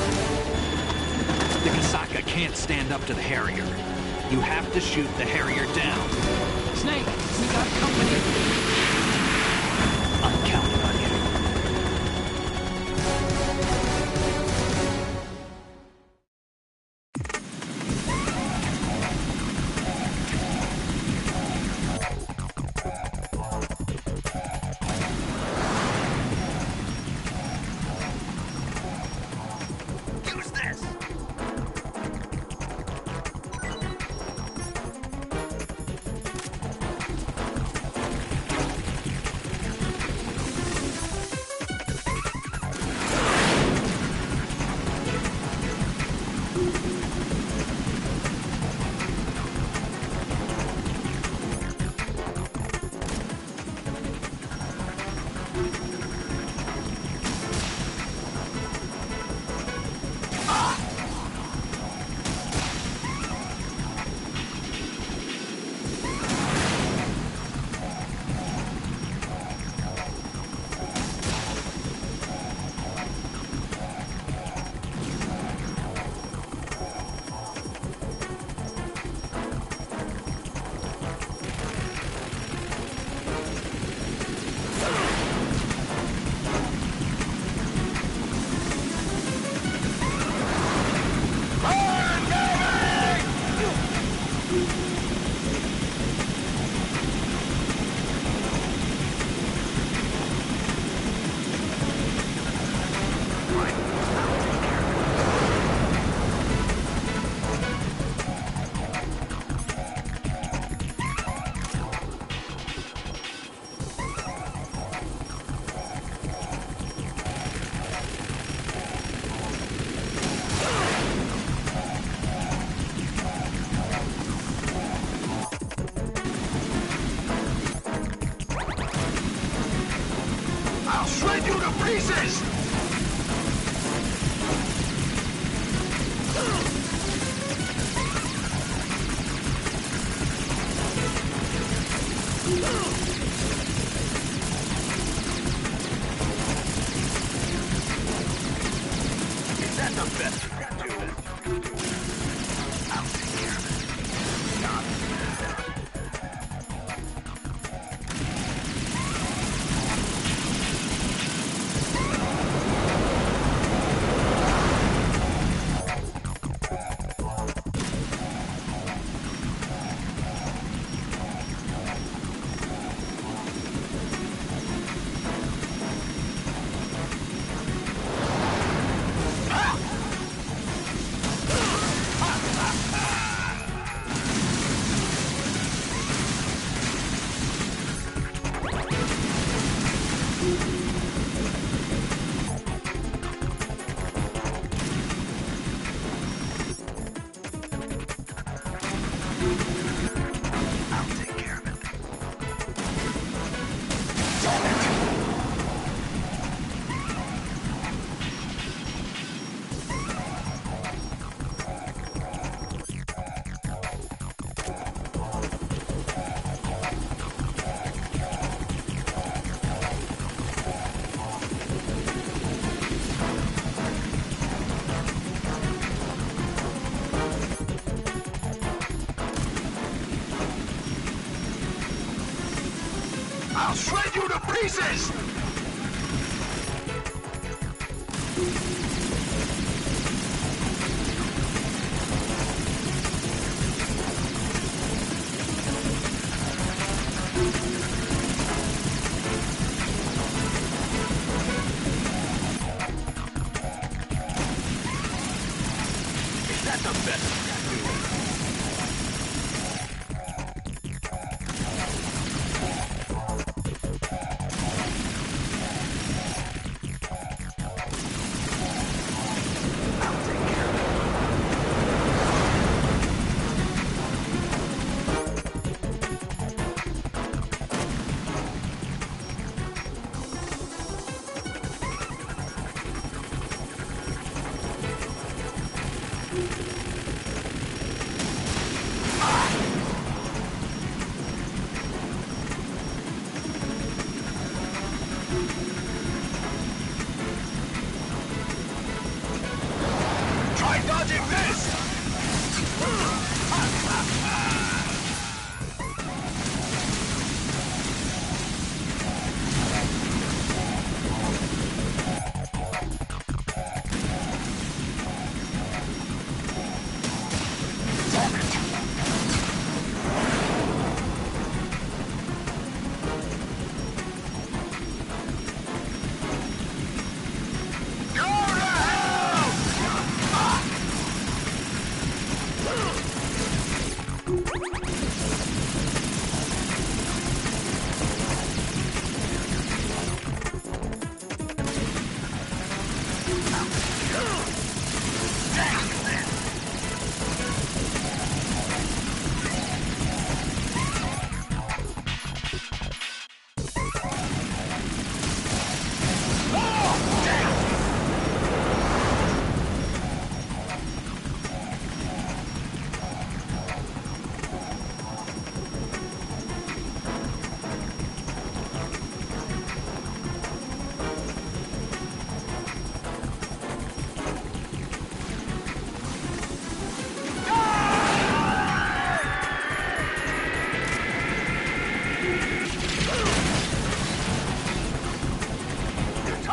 The Kasaka can't stand up to the Harrier. You have to shoot the Harrier down. Snake, we got company. I'm counting on you. Use this! I'll shred you to pieces! Is that the best you can do? I'll take care of it. Not bad. I'll shred you to pieces! Is that the best you can do?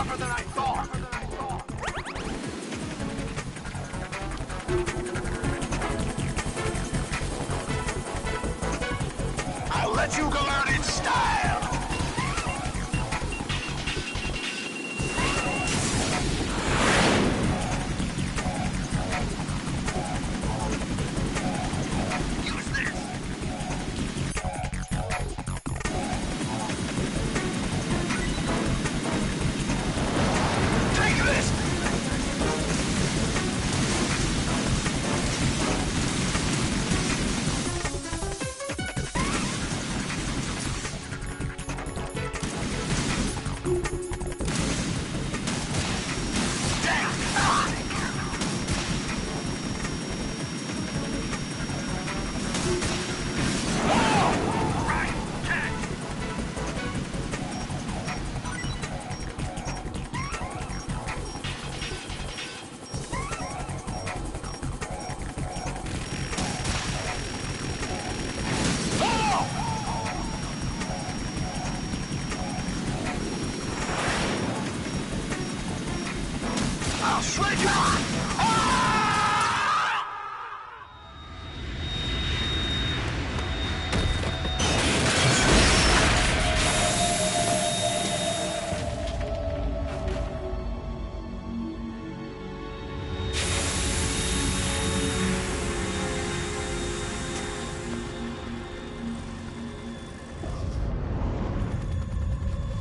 tougher than I thought. I'll let you go out in style.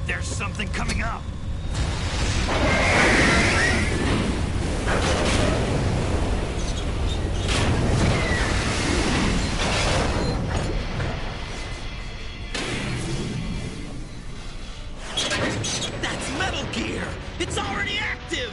There's something coming up. That's Metal Gear! It's already active!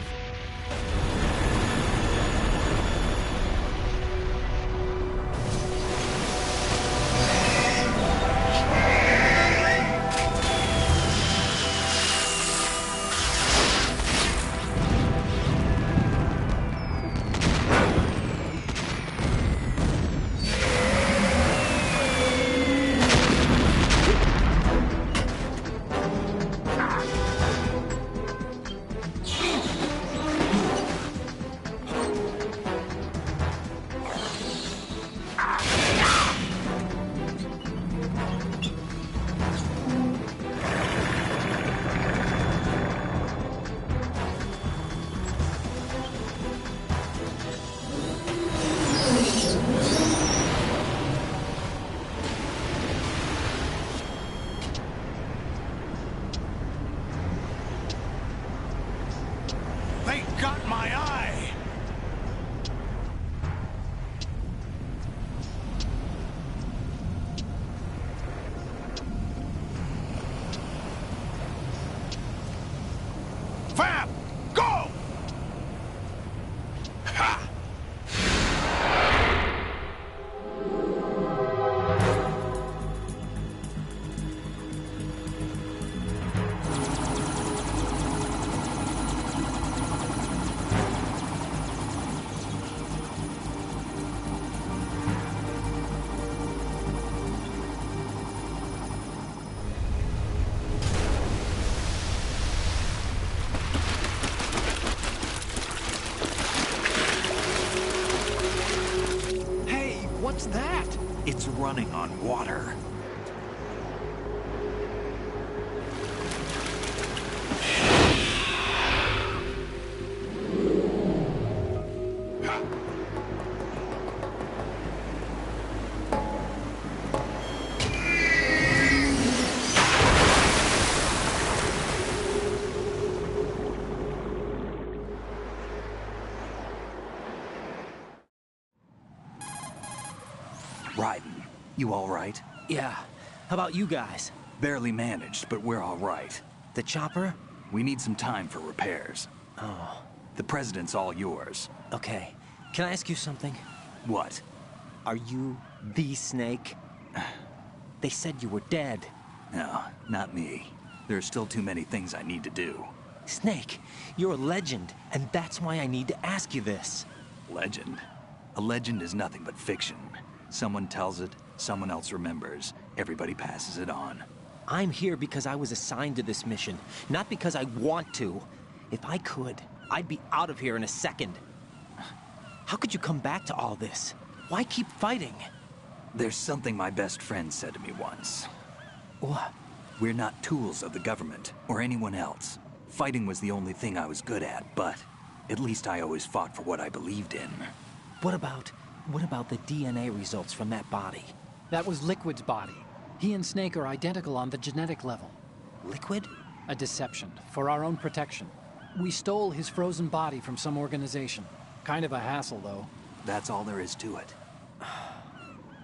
They got my eye! Fab! Go! Ha! What's that? It's running on water. Raiden, you all right? Yeah. How about you guys? Barely managed, but we're all right. The chopper? We need some time for repairs. Oh. The president's all yours. Okay. Can I ask you something? What? Are you the Snake? They said you were dead. No, not me. There are still too many things I need to do. Snake, you're a legend, and that's why I need to ask you this. Legend? A legend is nothing but fiction. Someone tells it, someone else remembers, everybody passes it on. I'm here because I was assigned to this mission, not because I want to. If I could, I'd be out of here in a second. How could you come back to all this? Why keep fighting? There's something my best friend said to me once. What? We're not tools of the government, or anyone else. Fighting was the only thing I was good at, but at least I always fought for what I believed in. What about the DNA results from that body? That was Liquid's body. He and Snake are identical on the genetic level. Liquid? A deception, for our own protection. We stole his frozen body from some organization. Kind of a hassle, though. That's all there is to it.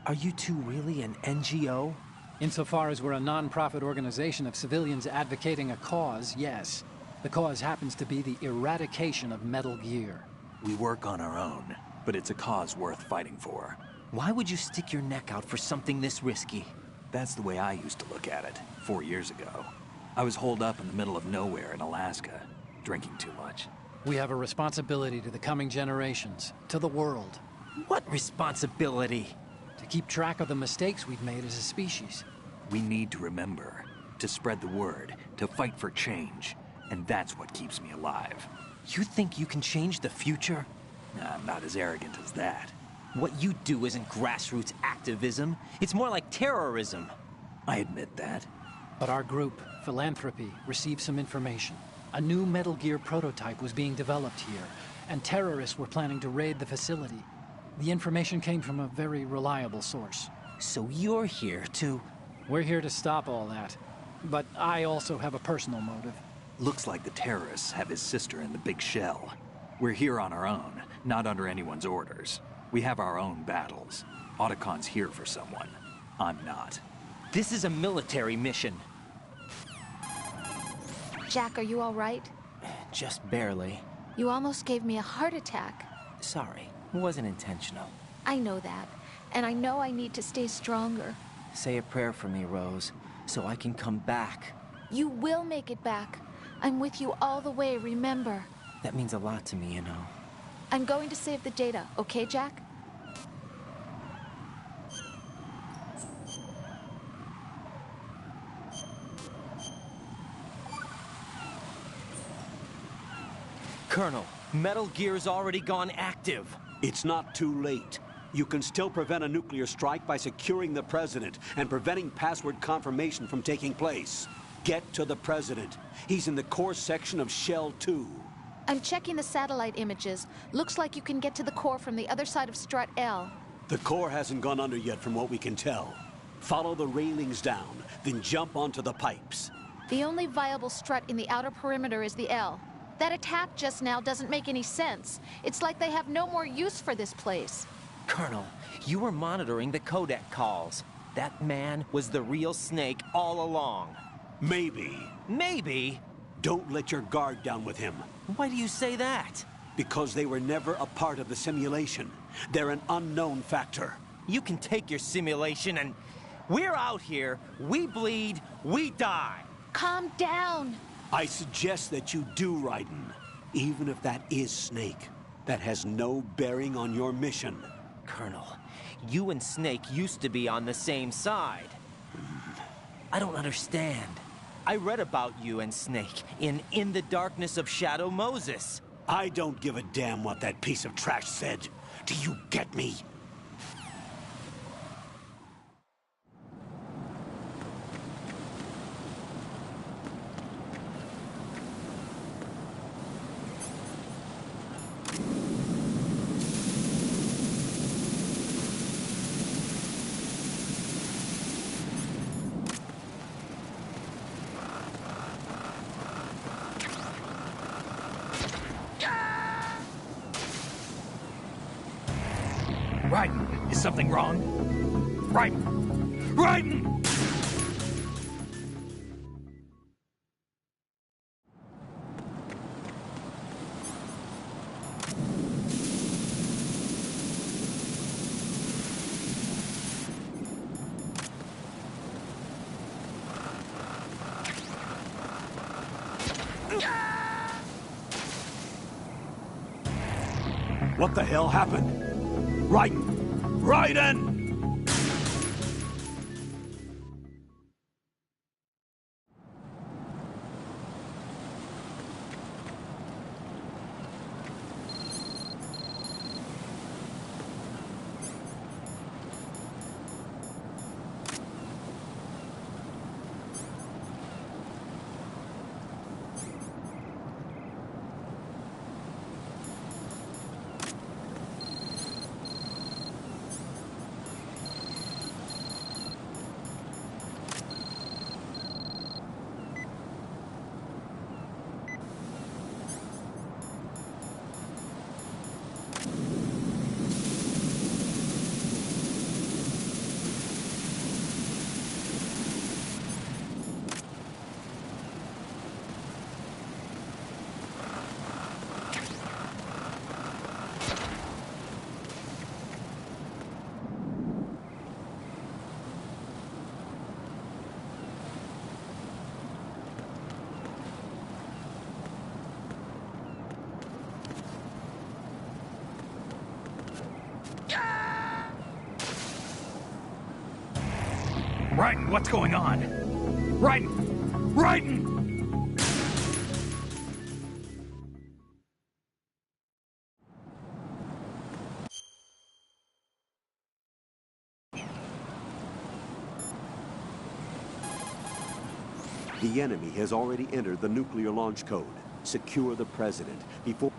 Are you two really an NGO? Insofar as we're a non-profit organization of civilians advocating a cause, yes. The cause happens to be the eradication of Metal Gear. We work on our own, but it's a cause worth fighting for. Why would you stick your neck out for something this risky? That's the way I used to look at it, 4 years ago. I was holed up in the middle of nowhere in Alaska, drinking too much. We have a responsibility to the coming generations, to the world. What responsibility? To keep track of the mistakes we've made as a species. We need to remember, to spread the word, to fight for change. And that's what keeps me alive. You think you can change the future? I'm not as arrogant as that. What you do isn't grassroots activism. It's more like terrorism. I admit that. But our group, Philanthropy, received some information. A new Metal Gear prototype was being developed here, and terrorists were planning to raid the facility. The information came from a very reliable source. So you're here to... We're here to stop all that. But I also have a personal motive. Looks like the terrorists have his sister in the big shell. We're here on our own, not under anyone's orders. We have our own battles. Otacon's here for someone. I'm not. This is a military mission. Jack, are you all right? Just barely. You almost gave me a heart attack. Sorry, it wasn't intentional. I know that, and I know I need to stay stronger. Say a prayer for me, Rose, so I can come back. You will make it back. I'm with you all the way, remember? That means a lot to me, you know. I'm going to save the data, okay, Jack? Colonel, Metal Gear's already gone active. It's not too late. You can still prevent a nuclear strike by securing the President and preventing password confirmation from taking place. Get to the President. He's in the core section of Shell 2. I'm checking the satellite images. Looks like you can get to the core from the other side of Strut L. The core hasn't gone under yet from what we can tell. Follow the railings down, then jump onto the pipes. The only viable strut in the outer perimeter is the L. That attack just now doesn't make any sense. It's like they have no more use for this place. Colonel, you were monitoring the codec calls. That man was the real Snake all along. Maybe. Maybe? Don't let your guard down with him. Why do you say that? Because they were never a part of the simulation. They're an unknown factor. You can take your simulation and... We're out here, we bleed, we die. Calm down. I suggest that you do, Raiden. Even if that is Snake. That has no bearing on your mission. Colonel, you and Snake used to be on the same side. I don't understand. I read about you and Snake in the Darkness of Shadow Moses. I don't give a damn what that piece of trash said. Do you get me? Raiden, is something wrong? Raiden! Raiden! What the hell happened? Raiden! Raiden! Raiden, what's going on? Raiden! Raiden! The enemy has already entered the nuclear launch code. Secure the president before...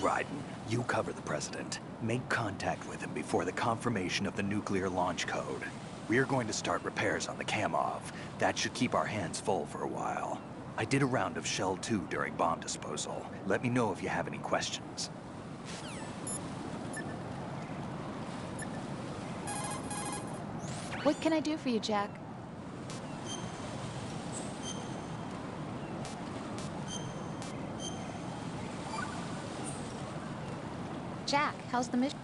Raiden, you cover the president. Make contact with him before the confirmation of the nuclear launch code. We're going to start repairs on the Kamov. That should keep our hands full for a while. I did a round of Shell 2 during bomb disposal. Let me know if you have any questions. What can I do for you, Jack? Jack, how's the mission?